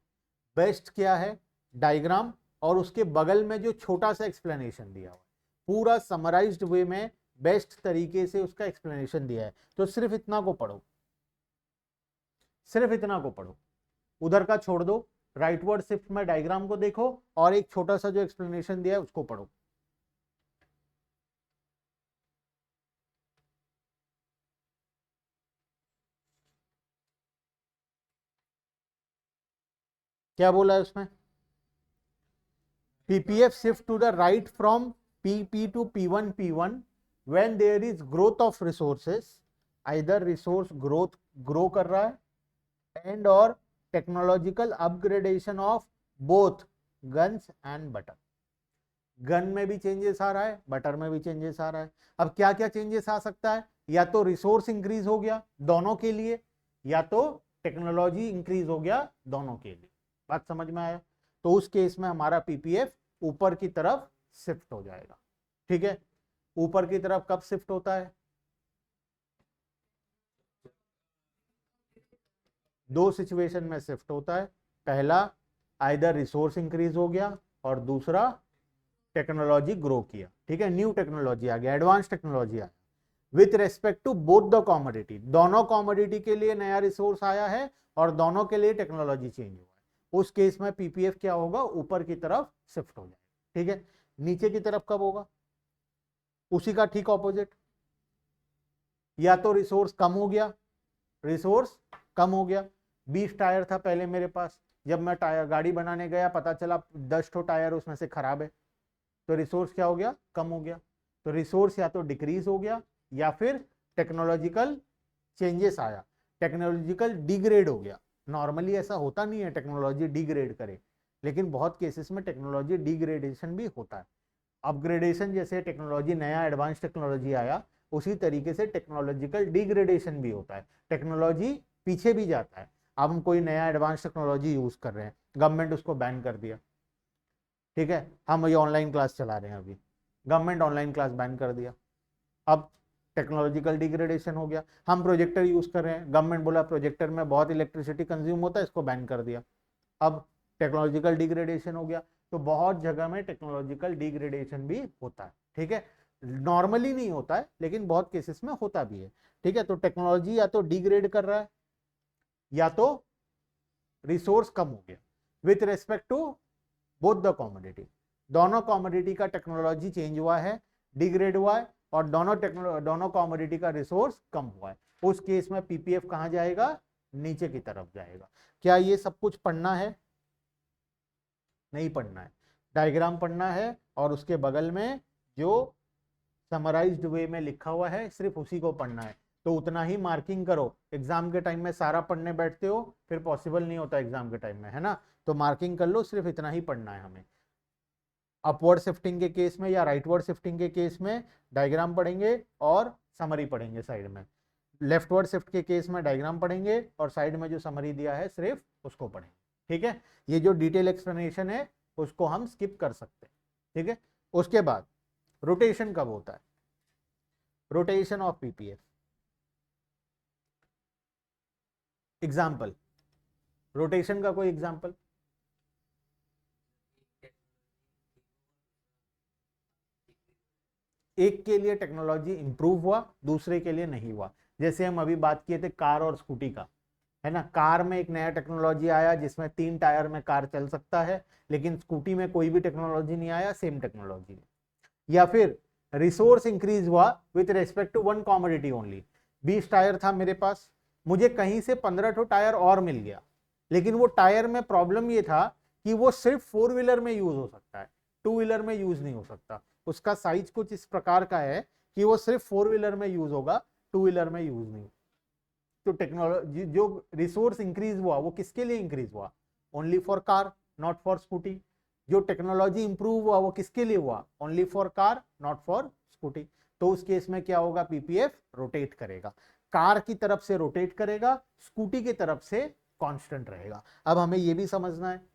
बेस्ट क्या है, डायग्राम और उसके बगल में जो छोटा सा एक्सप्लेनेशन दिया हुआ है, पूरा समराइज्ड वे में बेस्ट तरीके से उसका एक्सप्लेनेशन दिया है। तो सिर्फ इतना को पढ़ो, सिर्फ इतना को पढ़ो, उधर का छोड़ दो, राइटवर्ड शिफ्ट में डायग्राम को देखो और एक छोटा सा जो एक्सप्लेनेशन दिया है उसको पढ़ो। क्या बोला है उसमें, PPF shift to the right from PP to P1 P1 when there is growth of resources, either resource growth grow कर रहा है and or technological upgradation of both guns and butter। Gun में भी चेंजेस आ रहा है, बटर में भी चेंजेस आ रहा है। अब क्या क्या चेंजेस आ सकता है, या तो रिसोर्स इंक्रीज हो गया दोनों के लिए, या तो टेक्नोलॉजी इंक्रीज हो गया दोनों के लिए। बात समझ में आया? तो उस केस में हमारा पीपीएफ ऊपर की तरफ शिफ्ट हो जाएगा। ठीक है, ऊपर की तरफ कब शिफ्ट होता है, दो सिचुएशन में शिफ्ट होता है। पहला आइदर रिसोर्स इंक्रीज हो गया और दूसरा टेक्नोलॉजी ग्रो किया। ठीक है, न्यू टेक्नोलॉजी आ गया, एडवांस टेक्नोलॉजी आ गया with respect to both the commodity. दोनों कॉमोडिटी के लिए नया रिसोर्स आया है और दोनों के लिए टेक्नोलॉजी चेंज हुआ है। उस केस में पीपीएफ क्या होगा, ऊपर की तरफ शिफ्ट हो जाएगा। ठीक है, नीचे की तरफ कब होगा, उसी का ठीक ऑपोजिट। या तो रिसोर्स कम हो गया, रिसोर्स कम हो गया। 20 टायर था पहले मेरे पास, जब मैं टायर गाड़ी बनाने गया पता चला 10 ठो टायर उसमें से खराब है, तो रिसोर्स क्या हो गया, कम हो गया। तो रिसोर्स या तो डिक्रीज हो गया या फिर टेक्नोलॉजिकल चेंजेस आया, टेक्नोलॉजिकल डिग्रेड हो गया। नॉर्मली ऐसा होता नहीं है टेक्नोलॉजी डिग्रेड करे, लेकिन बहुत केसेस में टेक्नोलॉजी डिग्रेडेशन भी होता है। अपग्रेडेशन जैसे टेक्नोलॉजी नया एडवांस टेक्नोलॉजी आया, उसी तरीके से टेक्नोलॉजिकल डिग्रेडेशन भी होता है, टेक्नोलॉजी पीछे भी जाता है। अब हम कोई नया एडवांस टेक्नोलॉजी यूज कर रहे हैं, गवर्नमेंट उसको बैन कर दिया। ठीक है, हम ये ऑनलाइन क्लास चला रहे हैं, अभी गवर्नमेंट ऑनलाइन क्लास बैन कर दिया, अब टेक्नोलॉजिकल डिग्रेडेशन हो गया। हम प्रोजेक्टर यूज कर रहे हैं, गवर्नमेंट बोला प्रोजेक्टर में बहुत इलेक्ट्रिसिटी कंज्यूम होता है, इसको बैन कर दिया, अब टेक्नोलॉजिकल डिग्रेडेशन हो गया। तो बहुत जगह में टेक्नोलॉजिकल डिग्रेडेशन भी होता है। ठीक है, नॉर्मली नहीं होता है लेकिन बहुत केसेस में होता भी है। ठीक है, तो टेक्नोलॉजी या तो डिग्रेड कर रहा है या तो रिसोर्स कम हो गया with respect to both the commodity. दोनों कॉमोडिटी का टेक्नोलॉजी चेंज हुआ है, डिग्रेड हुआ है, और दोनों कॉमोडिटी का रिसोर्स कम हुआ है। उस केस में पीपीएफ कहां जाएगा, नीचे की तरफ जाएगा। क्या ये सब कुछ पढ़ना है, नहीं पढ़ना है, डायग्राम पढ़ना है और उसके बगल में जो समराइज्ड वे में लिखा हुआ है सिर्फ उसी को पढ़ना है। तो उतना ही मार्किंग करो, एग्जाम के टाइम में सारा पढ़ने बैठते हो फिर पॉसिबल नहीं होता एग्जाम के टाइम में, है ना। तो मार्किंग कर लो, सिर्फ इतना ही पढ़ना है हमें। अपवर्ड शिफ्टिंग के केस में या राइटवर्ड शिफ्टिंग के केस में डायग्राम पढ़ेंगे और समरी पढ़ेंगे साइड में। लेफ्टवर्ड शिफ्ट के केस में डायग्राम पढ़ेंगे और साइड में जो समरी दिया है सिर्फ उसको पढ़ेंगे। ठीक है, ये जो डिटेल एक्सप्लेनेशन है उसको हम स्किप कर सकते हैं। ठीक है, उसके बाद रोटेशन कब होता है, rotation of PPF. Example, rotation का कोई एग्जाम्पल। एक के लिए टेक्नोलॉजी इंप्रूव हुआ, दूसरे के लिए नहीं हुआ। जैसे हम अभी बात किए थे कार और स्कूटी का, है ना। कार में एक नया टेक्नोलॉजी आया जिसमें 3 टायर में कार चल सकता है, लेकिन स्कूटी में कोई भी टेक्नोलॉजी नहीं आया, सेम टेक्नोलॉजी। या फिर रिसोर्स इंक्रीज हुआ with respect to one commodity only. 20 tyre था मेरे पास, मुझे कहीं से 15 ठो टायर और मिल गया, लेकिन वो टायर में प्रॉब्लम ये था कि वो सिर्फ 4 व्हीलर में यूज हो सकता है, 2 व्हीलर में यूज नहीं हो सकता। उसका साइज कुछ इस प्रकार का है कि वो सिर्फ 4 व्हीलर में यूज होगा, 2 व्हीलर में यूज नहीं। तो टेक्नोलॉजी जो रिसोर्स इंक्रीज हुआ वो किसके लिए इंक्रीज हुआ, only for car not for scooty. जो टेक्नोलॉजी इंप्रूव हुआ वो किसके लिए हुआ, only for car not for scooty. तो उस केस में क्या होगा, पीपीएफ रोटेट करेगा, कार की तरफ से रोटेट करेगा, स्कूटी की तरफ से कांस्टेंट रहेगा। अब हमें यह भी समझना है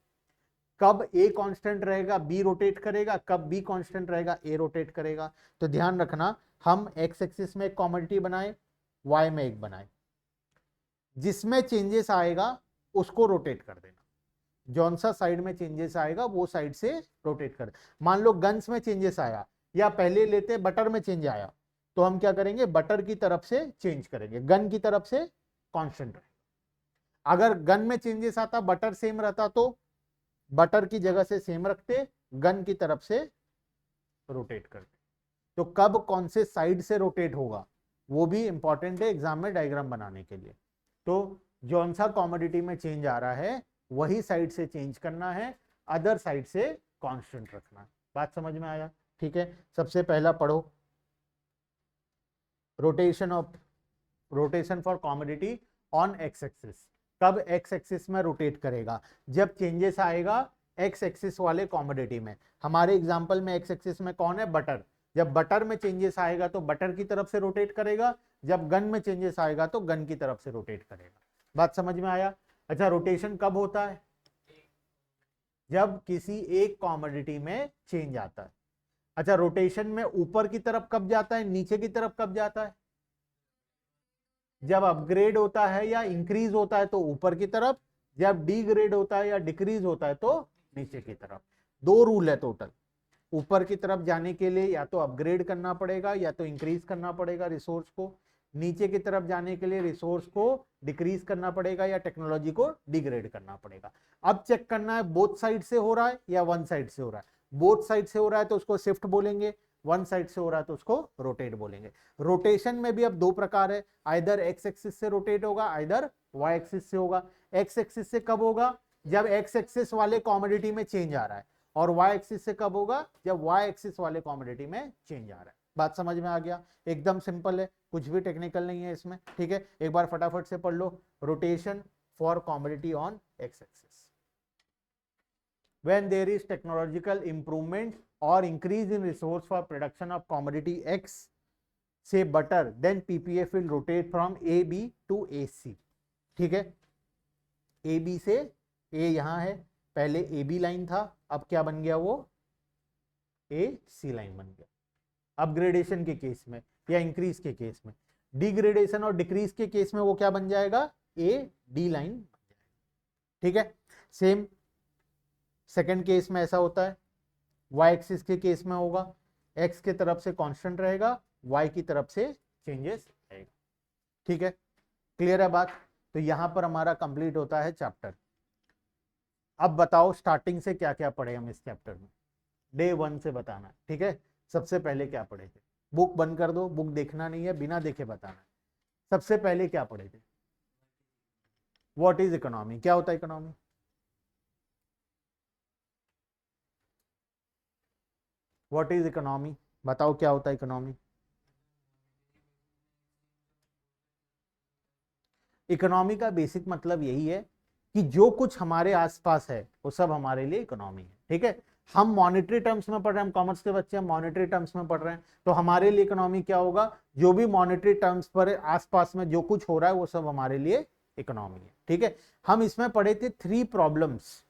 कब ए कांस्टेंट रहेगा बी रोटेट करेगा, कब बी कांस्टेंट रहेगा ए रोटेट करेगा। तो ध्यान रखना, हम एक्स एक्सिस में एक कॉमोडिटी बनाए, वाई में एक बनाए, जिसमें चेंजेस आएगा उसको रोटेट कर देना। जौन सा साइड में चेंजेस आएगा वो साइड से रोटेट कर। मान लो गन्स में चेंजेस आया, या पहले लेते बटर में चेंज आया, तो हम क्या करेंगे, बटर की तरफ से चेंज करेंगे, गन की तरफ से कांस्टेंट रहेगा। अगर गन में चेंजेस आता, बटर सेम रहता, तो बटर की जगह से सेम रखते, गन की तरफ से रोटेट करते। तो कब कौन से साइड से रोटेट होगा वो भी इंपॉर्टेंट है एग्जाम में डायग्राम बनाने के लिए। तो जौन सा कॉमोडिटी में चेंज आ रहा है वही साइड से चेंज करना है, अदर साइड से कांस्टेंट रखना है। बात समझ में आया? ठीक है, सबसे पहला पढ़ो, rotation for commodity on X axis. कब एक्स एक्सिस में रोटेट करेगा? जब चेंजेस आएगा एक्स एक्सिस वाले कॉमोडिटी में। हमारे एग्जांपल में एक्स एक्सिस में कौन है? बटर। जब बटर में चेंजेस आएगा तो बटर की तरफ से रोटेट करेगा, जब गन में चेंजेस आएगा तो गन की तरफ से रोटेट करेगा। बात समझ में आया? अच्छा, रोटेशन कब होता है? जब किसी एक कॉमोडिटी में चेंज आता है। अच्छा, रोटेशन में ऊपर की तरफ कब जाता है, नीचे की तरफ कब जाता है? जब अपग्रेड होता है या इंक्रीज होता है तो ऊपर की तरफ, जब डिग्रेड होता है या डिक्रीज होता है तो नीचे की तरफ। दो रूल है टोटल। ऊपर की तरफ जाने के लिए या तो अपग्रेड करना पड़ेगा या तो इंक्रीज करना पड़ेगा रिसोर्स को। नीचे की तरफ जाने के लिए रिसोर्स को डिक्रीज करना पड़ेगा या टेक्नोलॉजी को डिग्रेड करना पड़ेगा। अब चेक करना है बोथ साइड से हो रहा है या वन साइड से हो रहा है। बोथ साइड से हो रहा है तो उसको शिफ्ट बोलेंगे, वन साइड से हो रहा है तो उसको रोटेट बोलेंगे। रोटेशन में भी अब दो प्रकार है, आइदर एक्स एक्सिस से रोटेट होगा, आइदर वाई एक्सिस से होगा। एक्स एक्सिस से कब होगा? जब एक्स एक्सिस वाले कॉमोडिटी में चेंज आ रहा है। और वाई एक्सिस से कब होगा? जब वाई एक्सिस वाले कॉमोडिटी में चेंज आ रहा है। बात समझ में आ गया? एकदम सिंपल है, कुछ भी टेक्निकल नहीं है इसमें। ठीक है, एक बार फटाफट से पढ़ लो, rotation for commodity on X axis. When there is technological improvement or increase in resource for production of commodity X, say butter, then PPF will rotate from AB to AC। ठीक है, AB से A यहां है, पहले AB लाइन था, अब क्या बन गया? वो AC लाइन बन गया अपग्रेडेशन के केस में या इंक्रीज के केस में। डिग्रेडेशन और डिक्रीज के केस में वो क्या बन जाएगा? AD लाइन बन जाएगा। ठीक है, सेम सेकेंड केस में ऐसा होता है। वाई एक्सिस के केस में होगा, एक्स की तरफ से कांस्टेंट रहेगा, वाई की तरफ से चेंजेस आएगा। ठीक है, क्लियर है बात? तो यहां पर हमारा कंप्लीट होता है चैप्टर। अब बताओ स्टार्टिंग से क्या क्या पढ़े हम इस चैप्टर में, डे 1 से बताना। ठीक है, सबसे पहले क्या पढ़े थे? बुक बंद कर दो, बुक देखना नहीं है, बिना देखे बताना। सबसे पहले क्या पढ़े थे? What is economy? क्या होता है इकोनॉमी? What is economy? बताओ क्या होता है इकोनॉमी? इकोनॉमी का बेसिक मतलब यही है कि जो कुछ हमारे आसपास है वो सब हमारे लिए इकोनॉमी है। ठीक है, हम मॉनेटरी टर्म्स में पढ़ रहे हैं, हम कॉमर्स के बच्चे, हम मॉनेटरी टर्म्स में पढ़ रहे हैं, तो हमारे लिए इकोनॉमी क्या होगा? जो भी मॉनेटरी टर्म्स पर आसपास में जो कुछ हो रहा है वो सब हमारे लिए इकोनॉमी है। ठीक है, हम इसमें पढ़े थे 3 प्रॉब्लम्स।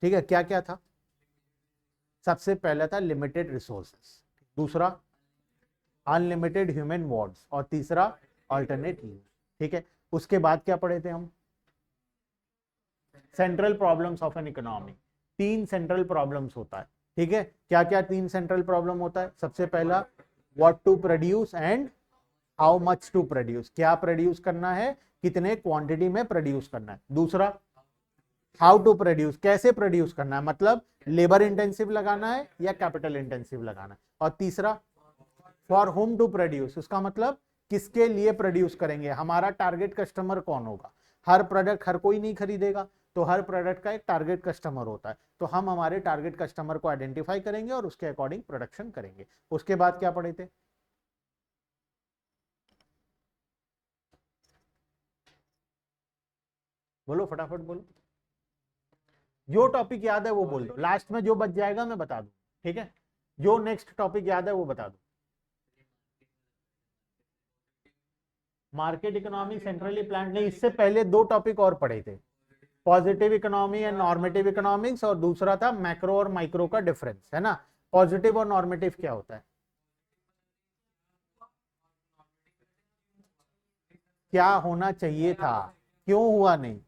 ठीक है, क्या क्या था? सबसे पहला था लिमिटेड रिसोर्सेस, दूसरा अनलिमिटेड ह्यूमन वॉर्ड्स, और तीसरा अल्टरनेट यूज। ठीक है, उसके बाद क्या पढ़े थे हम? Central problems of an economy. 3 central problems होता है। ठीक है, क्या क्या 3 सेंट्रल प्रॉब्लम होता है? सबसे पहला what to produce and how much to produce, क्या प्रोड्यूस करना है, कितने क्वांटिटी में प्रोड्यूस करना है। दूसरा हाउ टू प्रोड्यूस, कैसे प्रोड्यूस करना है, मतलब लेबर इंटेंसिव लगाना है या कैपिटल इंटेंसिव लगाना है। और तीसरा फॉर होम टू प्रोड्यूस, उसका मतलब किसके लिए प्रोड्यूस करेंगे, हमारा टारगेट कस्टमर कौन होगा। हर प्रोडक्ट हर कोई नहीं खरीदेगा, तो हर प्रोडक्ट का एक टारगेट कस्टमर होता है, तो हम हमारे टारगेट कस्टमर को आइडेंटिफाई करेंगे और उसके अकॉर्डिंग प्रोडक्शन करेंगे। उसके बाद क्या पढ़े थे? बोलो फटाफट बोलो, जो टॉपिक याद है वो बोल दो, लास्ट में जो बच जाएगा मैं बता दूं। ठीक है, जो नेक्स्ट टॉपिक याद है वो बता दो। मार्केट इकोनॉमी सेंट्रली प्लान नहीं, इससे पहले 2 टॉपिक और पढ़े थे, positive economy and normative economics, और दूसरा था मैक्रो और माइक्रो का डिफरेंस, है ना। पॉजिटिव और नॉर्मेटिव क्या होता है? क्या होना चाहिए था, क्यों हुआ नहीं?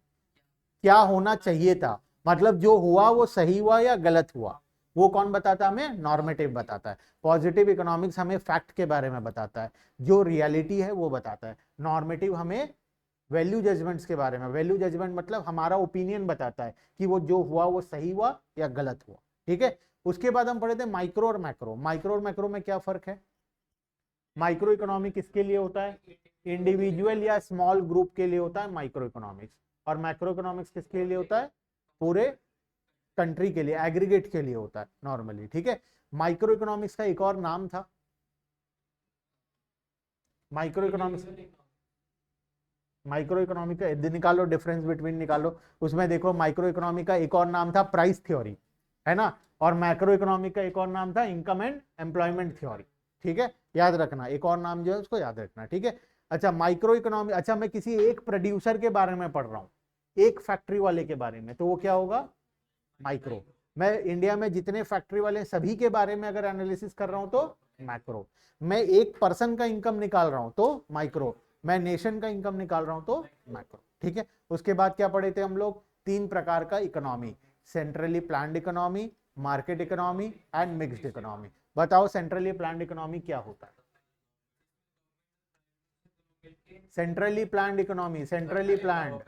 क्या होना चाहिए था, मतलब जो हुआ वो सही हुआ या गलत हुआ, वो कौन बताता है हमें, नॉर्मेटिव बताता है। पॉजिटिव इकोनॉमिक्स हमें फैक्ट के बारे में बताता है, जो रियलिटी है वो बताता है। नॉर्मेटिव हमें वैल्यू जजमेंट्स के बारे में, वैल्यू जजमेंट मतलब हमारा ओपिनियन बताता है कि वो जो हुआ वो सही हुआ या गलत हुआ। ठीक है, उसके बाद हम पढ़े थे माइक्रो और मैक्रो। माइक्रो और मैक्रो में क्या फर्क है, माइक्रो इकोनॉमी किसके लिए होता है, इंडिविजुअल या स्मॉल ग्रुप के लिए होता है माइक्रो इकोनॉमिक्स, और मैक्रो इकोनॉमिक्स किसके लिए होता है, पूरे कंट्री के लिए, एग्रीगेट के लिए होता है नॉर्मली। ठीक है, माइक्रो इकोनॉमिक्स का एक और नाम था, माइक्रो इकोनॉमिक्स, माइक्रो इकोनॉमी का निकालो, डिफरेंस बिटवीन निकालो, उसमें देखो माइक्रो इकोनॉमी का एक और नाम था प्राइस थ्योरी, है ना, और मैक्रो इकोनॉमी का एक और नाम था इनकम एंड एम्प्लॉयमेंट थ्योरी। ठीक है, याद रखना, एक और नाम जो है उसको याद रखना। ठीक है, अच्छा माइक्रो इकोनॉमी, अच्छा मैं किसी एक प्रोड्यूसर के बारे में पढ़ रहा हूँ, एक फैक्ट्री वाले के बारे में, तो वो क्या होगा, माइक्रो। मैं इंडिया में जितने फैक्ट्री वाले हैं सभी के बारे में अगर एनालिसिस कर रहा हूं तो मैक्रो। मैं एक पर्सन का इनकम निकाल रहा हूं तो माइक्रो। मैं नेशन का इनकम निकाल रहा हूं तो मैक्रो। ठीक है, उसके बाद क्या पढ़े थे हम लोग, तीन प्रकार का economy, centrally planned economy, market economy and mixed economy. बताओ सेंट्रली प्लान्ड इकोनॉमी क्या होता है, centrally planned economy, centrally planned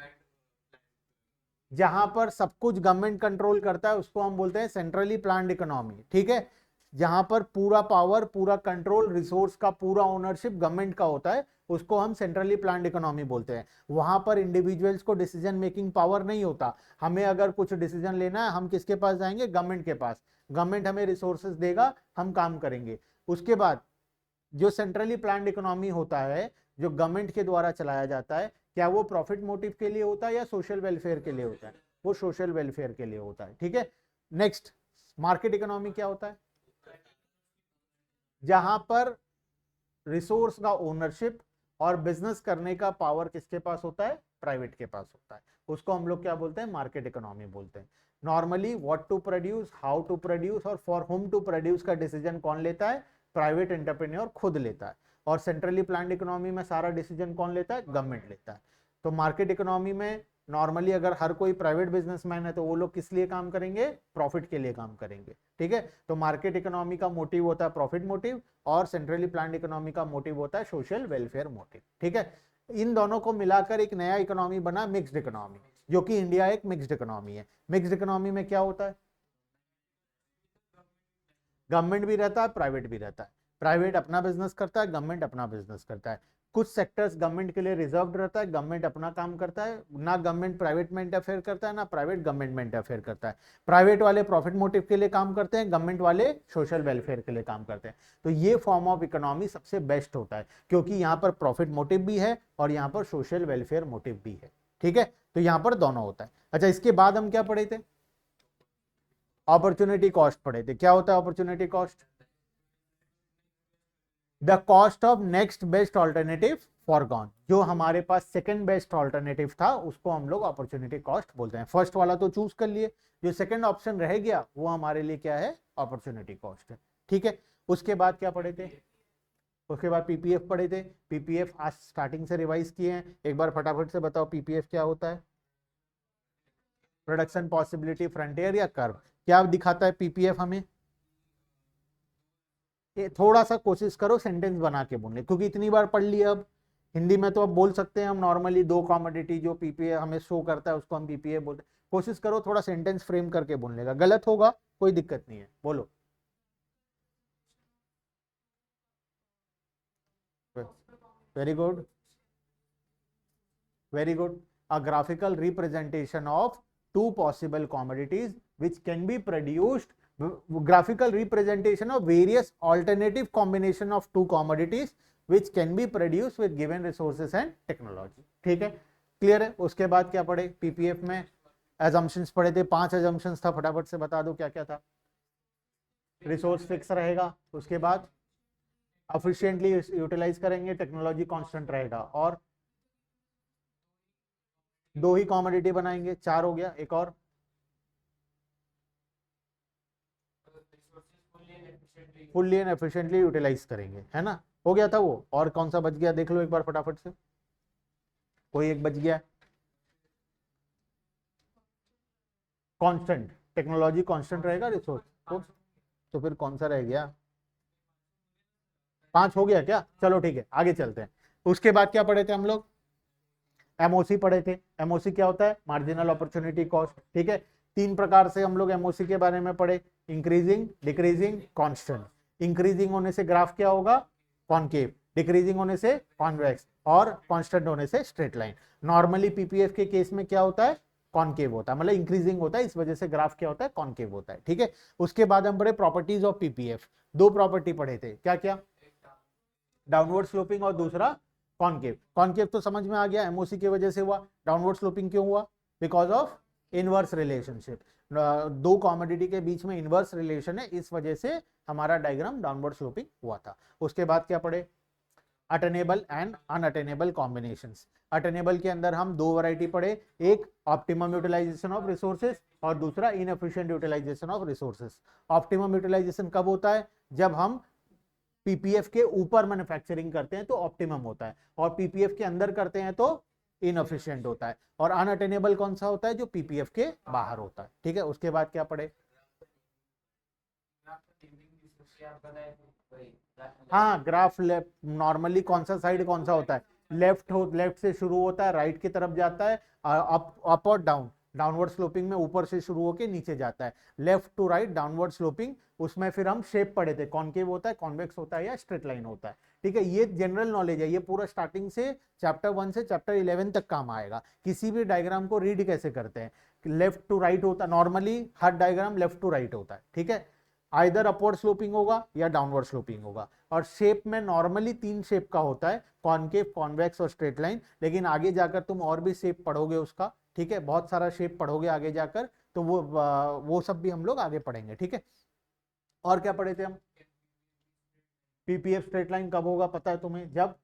जहां पर सब कुछ गवर्नमेंट कंट्रोल करता है उसको हम बोलते हैं सेंट्रली प्लान्ड इकोनॉमी। ठीक है, जहां पर पूरा पावर, पूरा कंट्रोल, रिसोर्स का पूरा ओनरशिप गवर्नमेंट का होता है उसको हम सेंट्रली प्लान्ड इकोनॉमी बोलते हैं। वहां पर इंडिविजुअल्स को डिसीजन मेकिंग पावर नहीं होता, हमें अगर कुछ डिसीजन लेना है हम किसके पास जाएंगे, गवर्नमेंट के पास, गवर्नमेंट हमें रिसोर्सेज देगा, हम काम करेंगे। उसके बाद जो सेंट्रली प्लान्ड इकोनॉमी होता है, जो गवर्नमेंट के द्वारा चलाया जाता है, क्या वो प्रॉफिट मोटिव के लिए होता है या सोशल वेलफेयर के लिए होता है, वो सोशल वेलफेयर के लिए होता है। ठीक है, नेक्स्ट मार्केट इकोनॉमी क्या होता है, जहां पर रिसोर्स का ओनरशिप और बिजनेस करने का पावर किसके पास होता है, प्राइवेट के पास होता है, उसको हम लोग क्या बोलते हैं, मार्केट इकोनॉमी बोलते हैं। Normally what to produce, how to produce और फॉर होम टू प्रोड्यूस का डिसीजन कौन लेता है, प्राइवेट एंटरप्रेन्योर खुद लेता है। और सेंट्रली प्लान्ड इकोनॉमी में सारा डिसीजन कौन लेता है, गवर्नमेंट लेता है। तो मार्केट इकोनॉमी में नॉर्मली अगर हर कोई प्राइवेट बिजनेसमैन है तो वो लोग किस लिए काम करेंगे, प्रॉफिट के लिए काम करेंगे। ठीक है, तो मार्केट इकोनॉमी का मोटिव होता है प्रॉफिट मोटिव, और सेंट्रली प्लान्ड इकोनॉमी का मोटिव होता है सोशल वेलफेयर मोटिव। ठीक है, इन दोनों को मिलाकर एक नया इकोनॉमी बना मिक्स्ड इकोनॉमी, जो कि इंडिया एक मिक्स्ड इकोनॉमी है। मिक्स्ड इकोनॉमी में क्या होता है, गवर्नमेंट भी रहता है, प्राइवेट भी रहता है, प्राइवेट अपना बिजनेस करता है, गवर्नमेंट अपना बिजनेस करता है। कुछ सेक्टर्स गवर्नमेंट के लिए रिजर्व्ड रहता है, गवर्नमेंट अपना काम करता है, ना गवर्नमेंट प्राइवेट में इंटरफेयर करता है, ना प्राइवेट गवर्नमेंट में इंटरफेयर करता है। प्राइवेट वाले प्रॉफिट मोटिव के लिए काम करते हैं, गवर्नमेंट वाले सोशल वेलफेयर के लिए काम करते हैं। तो ये फॉर्म ऑफ इकोनॉमी सबसे बेस्ट होता है, क्योंकि यहाँ पर प्रॉफिट मोटिव भी है और यहाँ पर सोशल वेलफेयर मोटिव भी है। ठीक है, तो यहाँ पर दोनों होता है। अच्छा, इसके बाद हम क्या पढ़े थे, अपॉर्चुनिटी कॉस्ट पढ़े थे। क्या होता है opportunity cost, the cost of next best alternative foregone. जो हमारे पास सेकंड बेस्ट ऑल्टरनेटिव था उसको हम लोग अपॉर्चुनिटी कॉस्ट बोलते हैं। फर्स्ट वाला तो चूज कर लिए, जो सेकंड ऑप्शन रह गया वो हमारे लिए क्या है, अपॉर्चुनिटी कॉस्ट है। ठीक है, उसके बाद क्या पढ़े थे, उसके बाद पीपीएफ पढ़े थे। पीपीएफ आज स्टार्टिंग से रिवाइज किए हैं, एक बार फटाफट से बताओ पीपीएफ क्या होता है, प्रोडक्शन पॉसिबिलिटी फ्रंटियर या कर्व, क्या दिखाता है पीपीएफ हमें, थोड़ा सा कोशिश करो सेंटेंस बना के बोलने, क्योंकि इतनी बार पढ़ लिया, अब हिंदी में तो अब बोल सकते हैं हम नॉर्मली, दो कॉमोडिटी जो पीपीए हमें शो करता है उसको हम पीपीए बोलते हैं। कोशिश करो थोड़ा सेंटेंस फ्रेम करके बोलने का, गलत होगा कोई दिक्कत नहीं है, बोलो। Very good, very good. A graphical representation of two possible commodities which can be produced, graphical representation of various alternative combination of two commodities which can be produced with given resources and technology। ठीक है, क्लियर है। उसके बाद क्या पढ़े पीपीएफ में, assumptions पढ़े थे, 5 assumptions था, फटाफट से बता दो क्या क्या था। रिसोर्स फिक्स रहेगा, उसके बाद एफिशिएंटली यूटिलाइज करेंगे, टेक्नोलॉजी कांस्टेंट रहेगा, और दो ही कॉमोडिटी बनाएंगे, 4 हो गया, एक और फुल्ली एंड एफिशिएंटली यूटिलाइज करेंगे, है ना, हो गया था वो। और कौन सा बच गया देख लो एक बार फटाफट से, कोई एक बच गया, कांस्टेंट, टेक्नोलॉजी कांस्टेंट रहेगा, रिसोर्स तो फिर कौन सा रह गया? 5 हो गया क्या? चलो ठीक है, आगे चलते हैं। उसके बाद क्या पढ़े थे हम लोग? एमओसी पढ़े थे। एमओसी क्या होता है? Marginal opportunity cost. ठीक है, 3 प्रकार से हम लोग एमओसी के बारे में पढ़े, इंक्रीजिंग, डिक्रीजिंग, कांस्टेंट। इंक्रीजिंग होने से ग्राफ क्या होगा? कॉनकेव, डिक्रीजिंग होने से कॉन्वेक्स, और कांस्टेंट होने से स्ट्रेट लाइन। नॉर्मली पीपीएफ के केस में क्या होता है? कॉनकेव होता है, मतलब इंक्रीजिंग होता है, इस वजह से ग्राफ क्या होता है? कॉनकेव होता है। ठीक है, उसके बाद हम पढ़े प्रॉपर्टीज ऑफ पीपीएफ। 2 प्रॉपर्टी पढ़े थे, क्या क्या? डाउनवर्ड स्लोपिंग और दूसरा कॉनकेव। कॉनकेव तो समझ में आ गया, एमओसी की वजह से हुआ। डाउनवर्ड स्लोपिंग क्यों हुआ? Because of inverse relationship, 2 commodity के बीच में इनवर्स रिलेशन है, इस वजह से हमारा डायग्राम डाउनवर्ड स्लोपिंग हुआ था। उसके बाद क्या पढ़े? Attainable and unattainable combinations. Attainable के अंदर हम 2 वैरायटी पढ़े, एक ऑप्टिमम यूटिलाइजेशन ऑफ रिसोर्सेज और दूसरा inefficient utilization of resources. Optimum utilization कब होता है? जब हम पीपीएफ के ऊपर मैन्युफैक्चरिंग करते हैं तो ऑप्टिमम होता है, और पीपीएफ के अंदर करते हैं तो इनएफिशिएंट होता है। और अनअटेनेबल कौन सा होता है? जो पीपीएफ के बाहर होता है। ठीक है, उसके बाद क्या पढ़े? हाँ, ग्राफ लेफ्ट, नॉर्मली कौन सा साइड कौन सा होता है? लेफ्ट से शुरू होता है, राइट की तरफ जाता है, अप और डाउन। डाउनवर्ड स्लोपिंग में ऊपर से शुरू होकर नीचे जाता है, left to right downward sloping. उसमें फिर हम शेप पढ़े थे, कॉनकेव होता है, कॉन्वेक्स होता है, या स्ट्रेट लाइन होता है। ठीक है, ये जनरल नॉलेज है, ये पूरा स्टार्टिंग से चैप्टर 1 से चैप्टर 11 तक काम आएगा। किसी भी डायग्राम को रीड कैसे करते हैं, लेफ्ट टू राइट होता है, नॉर्मली हर डायग्राम लेफ्ट टू राइट होता है। ठीक है, आइदर अपवर्ड स्लोपिंग होगा या डाउनवर्ड स्लोपिंग होगा। और शेप में नॉर्मली 3 शेप का होता है, कॉनकेव, कॉन्वेक्स और स्ट्रेट लाइन। लेकिन आगे जाकर तुम और भी शेप पढ़ोगे उसका। ठीक है, बहुत सारा शेप पढ़ोगे आगे जाकर, तो वो सब भी हम लोग आगे पढ़ेंगे। ठीक है, और क्या पढ़े थे हम? पीपीएफ स्ट्रेट लाइन कब होगा पता है तुम्हें? जब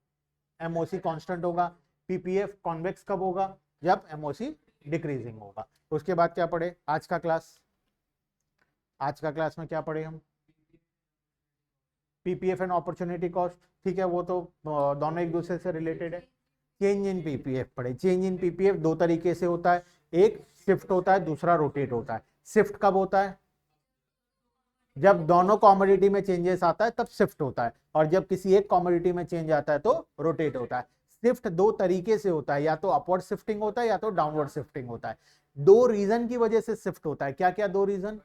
एमओसी कांस्टेंट होगा। पीपीएफ कॉन्वेक्स कब होगा? जब एमओसी डिक्रीजिंग होगा। उसके बाद क्या पढ़े आज का क्लास? आज का क्लास में क्या पढ़े हम? PPF and opportunity cost. ठीक है, वो तो दोनों एक दूसरे से रिलेटेड है। चेंज इन पीपीएफ पढ़े। चेंज इन पीपीएफ 2 तरीके से होता है, एक शिफ्ट होता है, दूसरा रोटेट होता है। शिफ्ट कब होता है? जब दोनों कॉमोडिटी में चेंजेस आता है तब शिफ्ट होता है, और जब किसी एक कॉमोडिटी में चेंज आता है तो रोटेट होता है। शिफ्ट 2 तरीके से होता है, या तो अपवर्ड शिफ्टिंग होता है या तो डाउनवर्ड शिफ्टिंग होता है। 2 रीजन की वजह से शिफ्ट होता है। क्या क्या 2 रीजन?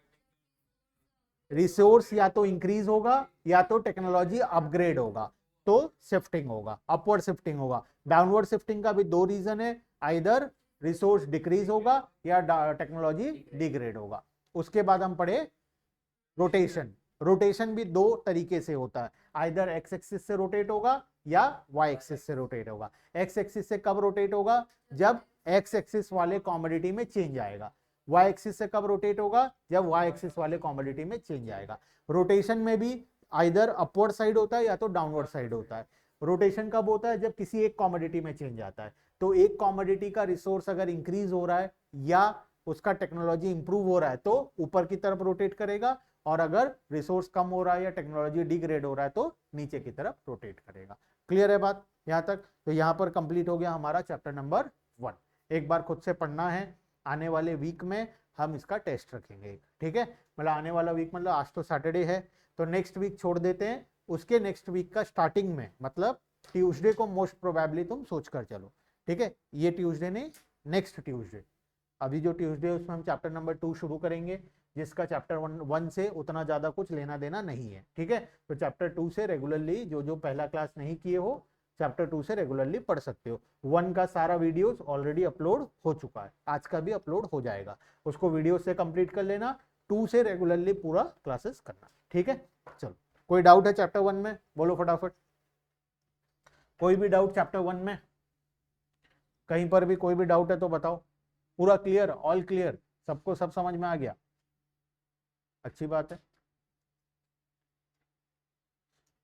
रिसोर्स या तो इंक्रीज होगा या तो टेक्नोलॉजी अपग्रेड होगा, तो शिफ्टिंग होगा, अपवर्ड शिफ्टिंग होगा। डाउनवर्ड शिफ्टिंग का भी 2 रीजन है, आइदर रिसोर्स डिक्रीज होगा या टेक्नोलॉजी डिग्रेड होगा। उसके बाद हम पढ़े रोटेशन। रोटेशन भी 2 तरीके से होता है, आइदर एक्स एक्सिस से रोटेट होगा या वाई एक्सिस से रोटेट होगा। एक्स एक्सिस से कब रोटेट होगा? जब एक्स एक्सिस वाले कॉमोडिटी में चेंज आएगा। वाई एक्सिस से कब रोटेट होगा? जब वाई एक्सिस वाले कॉमोडिटी में चेंज आएगा। रोटेशन में भी आइदर अपवर्ड साइड होता है या तो डाउनवर्ड साइड होता है। रोटेशन कब होता है? जब किसी एक कॉमोडिटी में चेंज आता है। तो एक कॉमोडिटी का रिसोर्स अगर इंक्रीज हो रहा है या उसका टेक्नोलॉजी इंप्रूव हो रहा है तो ऊपर की तरफ रोटेट करेगा, और अगर रिसोर्स कम हो रहा है या टेक्नोलॉजी डिग्रेड हो रहा है तो नीचे की तरफ रोटेट करेगा। क्लियर है बात यहां तक? तो यहां पर कंप्लीट हो गया हमारा चैप्टर नंबर 1। एक बार खुद से पढ़ना है, आने वाले वीक में हम इसका टेस्ट रखेंगे। ठीक है, मतलब आने वाला वीक मतलब आज तो सैटरडे है, तो नेक्स्ट वीक छोड़ देते हैं, उसके नेक्स्ट वीक का स्टार्टिंग में, मतलब ट्यूसडे को मोस्ट प्रोबेबली तुम सोच कर चलो। ठीक है, ये ट्यूसडे नहीं, नेक्स्ट ट्यूसडे। अभी जो ट्यूसडे है उसमें हम चैप्टर नंबर 2 शुरू करेंगे, जिसका चैप्टर 1 से उतना ज्यादा कुछ लेना देना नहीं है। ठीक है, तो चैप्टर 2 से रेगुलरली जो जो पहला क्लास नहीं किए हो, चैप्टर 2 से रेगुलरली पढ़ सकते हो। 1 का सारा वीडियोस ऑलरेडी अपलोड हो चुका है, आज का भी अपलोड हो जाएगा, उसको वीडियो से कंप्लीट कर लेना। 2 से रेगुलरली पूरा क्लासेस करना। ठीक है, चलो कोई डाउट है चैप्टर 1 में? बोलो फटाफट, कोई भी डाउट चैप्टर 1 में? कहीं पर भी कोई भी डाउट है तो बताओ। पूरा क्लियर, ऑल क्लियर, सबको सब समझ में आ गया? अच्छी बात है।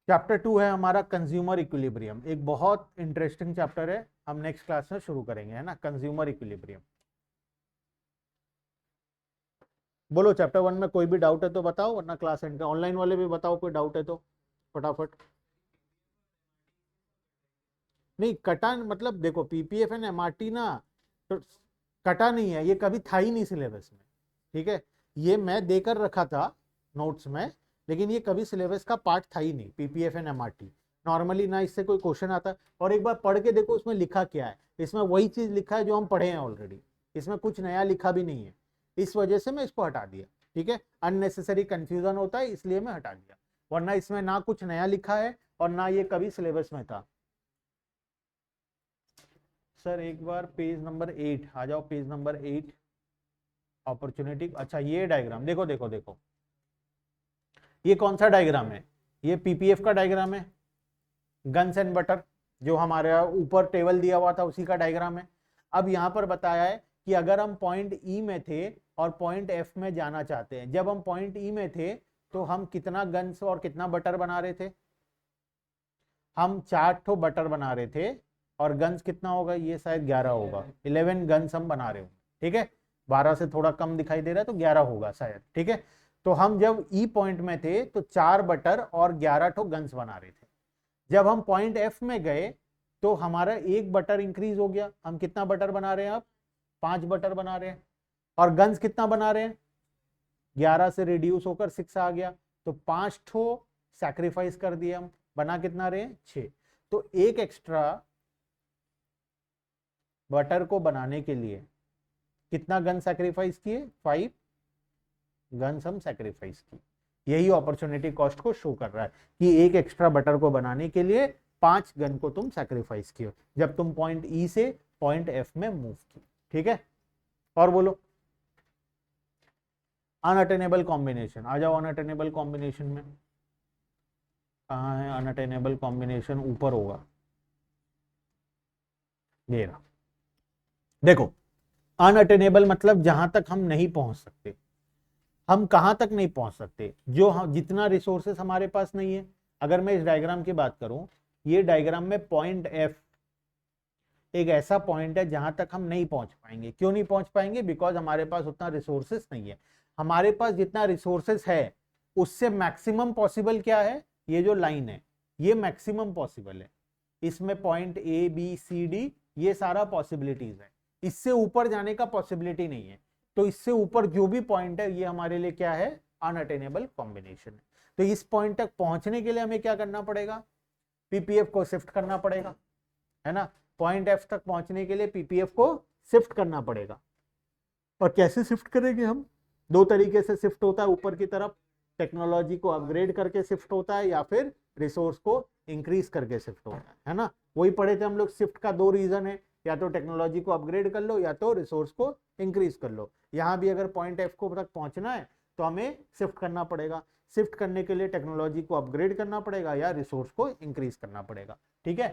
चैप्टर 2 है हमारा कंज्यूमर इक्विलिब्रियम, एक बहुत इंटरेस्टिंग चैप्टर है, हम नेक्स्ट क्लास में शुरू करेंगे, है ना, कंज्यूमर इक्विलिब्रियम। बोलो चैप्टर 1 में कोई भी डाउट है तो बताओ, वरना क्लास एंड, ऑनलाइन वाले भी बताओ कोई डाउट है तो फटाफट। नहीं कटा, मतलब देखो पीपीएफ एंड एमआरटी ना, तो कटा नहीं है, ये कभी था ही नहीं सिलेबस में। ठीक है, ये मैं देकर रखा था नोट्स में, लेकिन ये कभी सिलेबस का पार्ट था ही नहीं, पीपीएफ एंड एमआरटी। नॉर्मली ना इससे कोई क्वेश्चन आता, और एक बार पढ़ के देखो उसमें लिखा क्या है, इसमें वही चीज लिखा है जो हम पढ़े हैं ऑलरेडी, इसमें कुछ नया लिखा भी नहीं है। इस वजह से मैं इसको हटा दिया, ठीक है, अननेसेसरी कंफ्यूजन होता है इसलिए मैं हटा दिया, वरना इसमें ना कुछ नया लिखा है और ना ये कभी सिलेबस में था। सर एक बार पेज नंबर 8 आ जाओ, पेज नंबर 8 अपॉर्चुनिटी। अच्छा ये डायग्राम देखो देखो देखो, ये कौन सा डायग्राम है, ये पीपीएफ का डायग्राम है, गन्स एंड बटर, जो हमारे ऊपर टेबल दिया हुआ था उसी का डायग्राम है। अब यहाँ पर बताया है कि अगर हम पॉइंट ई में थे और पॉइंट एफ में जाना चाहते हैं, जब हम पॉइंट ई में थे तो हम कितना गन्स और कितना बटर बना रहे थे, हम 4 ठो बटर बना रहे थे, और गन्स कितना होगा, ये शायद 11 होगा, 11 गन्स हम बना रहे हो, ठीक है, 12 से थोड़ा कम दिखाई दे रहा है तो 11 होगा शायद, ठीक है। तो हम जब ई पॉइंट में थे तो 4 बटर और 11 ठो गन्स बना रहे थे। जब हम पॉइंट एफ में गए तो हमारा 1 बटर इंक्रीज हो गया, हम कितना बटर बना रहे हैं अब, 5 बटर बना रहे हैं, और गन्स कितना बना रहे हैं, 11 से रिड्यूस होकर 6 आ गया, तो 5 ठो सैक्रिफाइस कर दिया हम, बना कितना रहे हैं, 6। तो एक एक्स्ट्रा बटर को बनाने के लिए कितना गन सैक्रिफाइस किए, 5 गन्स हम सैक्रिफाइस किए। यही अपॉर्चुनिटी कॉस्ट को शो कर रहा है कि एक एक्स्ट्रा बटर को बनाने के लिए 5 गन को तुम सैक्रिफाइस किए जब तुम पॉइंट ई से पॉइंट एफ में मूव किए, ठीक है। और बोलो अनअटेनेबल कॉम्बिनेशन, आ जाओ अनअटेनेबल कॉम्बिनेशन में, कहाँ है अनअटेनेबल कॉम्बिनेशन, ऊपर होगा, ये रहा। देखो अनअटेनेबल मतलब जहां तक हम नहीं पहुंच सकते, हम कहां तक नहीं पहुंच सकते, जो हम जितना रिसोर्सेस हमारे पास नहीं है। अगर मैं इस डायग्राम की बात करूं, ये डायग्राम में पॉइंट एफ एक ऐसा पॉइंट है जहां तक हम नहीं पहुंच पाएंगे। क्यों नहीं पहुंच पाएंगे, बिकॉज हमारे पास उतना रिसोर्सेस नहीं है। हमारे पास जितना रिसोर्सेस है उससे मैक्सिमम पॉसिबल क्या है, ये जो लाइन है ये मैक्सिमम पॉसिबल है, इसमें point A B C D ये सारा पॉसिबिलिटीज है, इससे ऊपर जाने का पॉसिबिलिटी नहीं है। तो इससे ऊपर जो भी पॉइंट है ये हमारे लिए क्या है, अनअटेनेबल कॉम्बिनेशन है। तो इस पॉइंट तक पहुंचने के लिए हमें क्या करना पड़ेगा, पीपीएफ को शिफ्ट करना पड़ेगा, है ना। पॉइंट एफ तक पहुंचने के लिए पीपीएफ को शिफ्ट करना पड़ेगा। और कैसे शिफ्ट करेंगे हम, 2 तरीके से शिफ्ट होता है ऊपर की तरफ, टेक्नोलॉजी को अपग्रेड करके शिफ्ट होता है, या फिर रिसोर्स को इंक्रीज करके शिफ्ट होता है ना। वही पढ़े थे हम लोग, शिफ्ट का 2 रीजन है, या तो टेक्नोलॉजी को अपग्रेड कर लो या तो रिसोर्स को इंक्रीज कर लो। यहाँ भी अगर पॉइंट एफ को तक पहुंचना है तो हमें शिफ्ट करना पड़ेगा। शिफ्ट करने के लिए टेक्नोलॉजी को अपग्रेड करना पड़ेगा या रिसोर्स को इंक्रीज करना पड़ेगा, ठीक है।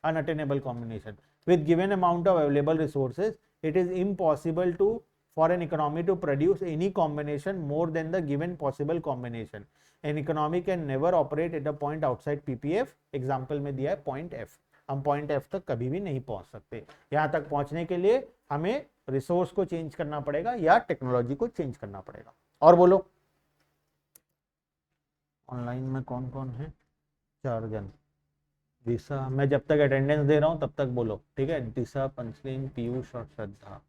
Unattainable combination with given amount of available resources it is impossible to for an economy to produce any combination more than the given possible combination. An economy can never operate at a point outside PPF. Example में दिया है पॉइंट एफ, हम पॉइंट एफ तक कभी भी नहीं पहुंच सकते। यहां तक पहुंचने के लिए हमें रिसोर्स को चेंज करना पड़ेगा या टेक्नोलॉजी को चेंज करना पड़ेगा। और बोलो ऑनलाइन में कौन कौन है, 4 जन। दिशा, मैं जब तक अटेंडेंस दे रहा हूं तब तक बोलो, ठीक है। दिशा, पंचलीन, पीयूष और श्रद्धा।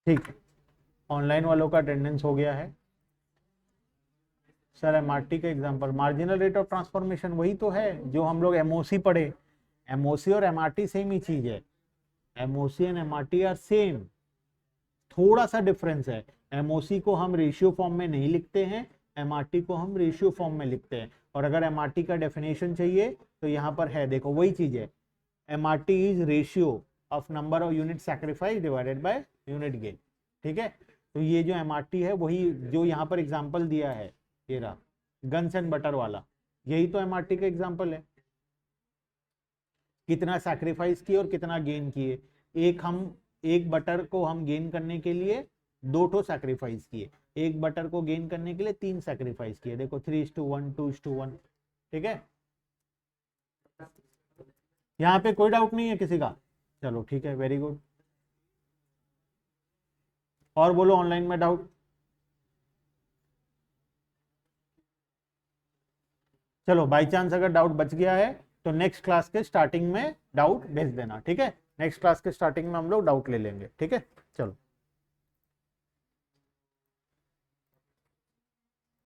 ठीक, ऑनलाइन वालों का अटेंडेंस हो गया है। सर एमआरटी का example, marginal rate of transformation वही तो है जो हम लोग एमओसी पढ़े। एमओसी और एमआरटी सेम ही चीज है, MOC and MRT are same, थोड़ा सा डिफरेंस है। एमओसी को हम रेशियो फॉर्म में नहीं लिखते हैं, एमआरटी को हम रेशियो फॉर्म में लिखते हैं। और अगर एमआरटी का डेफिनेशन चाहिए तो यहाँ पर है, देखो वही चीज है, MRT is ratio of number of unit sacrifice divided by unit gain, ठीक है। तो ये जो एमआरटी है वही जो यहाँ पर एग्जाम्पल दिया है, ये रहा गन्स एंड बटर वाला, यही तो एमआरटी का एग्जाम्पल है। कितना सैक्रिफाइस किए और कितना गेन किए। एक बटर को हम गेन करने के लिए 2 ठो सैक्रिफाइस किए, एक बटर को गेन करने के लिए 3 सैक्रिफाइस किए। देखो 3:1, 2:1, ठीक है। यहाँ पे कोई डाउट नहीं है किसी का? चलो ठीक है, वेरी गुड। और बोलो ऑनलाइन में डाउट। चलो बाई चांस अगर डाउट बच गया है तो नेक्स्ट क्लास के स्टार्टिंग में डाउट भेज देना, ठीक है। नेक्स्ट क्लास के स्टार्टिंग में हम लोग डाउट ले लेंगे, ठीक है। चलो।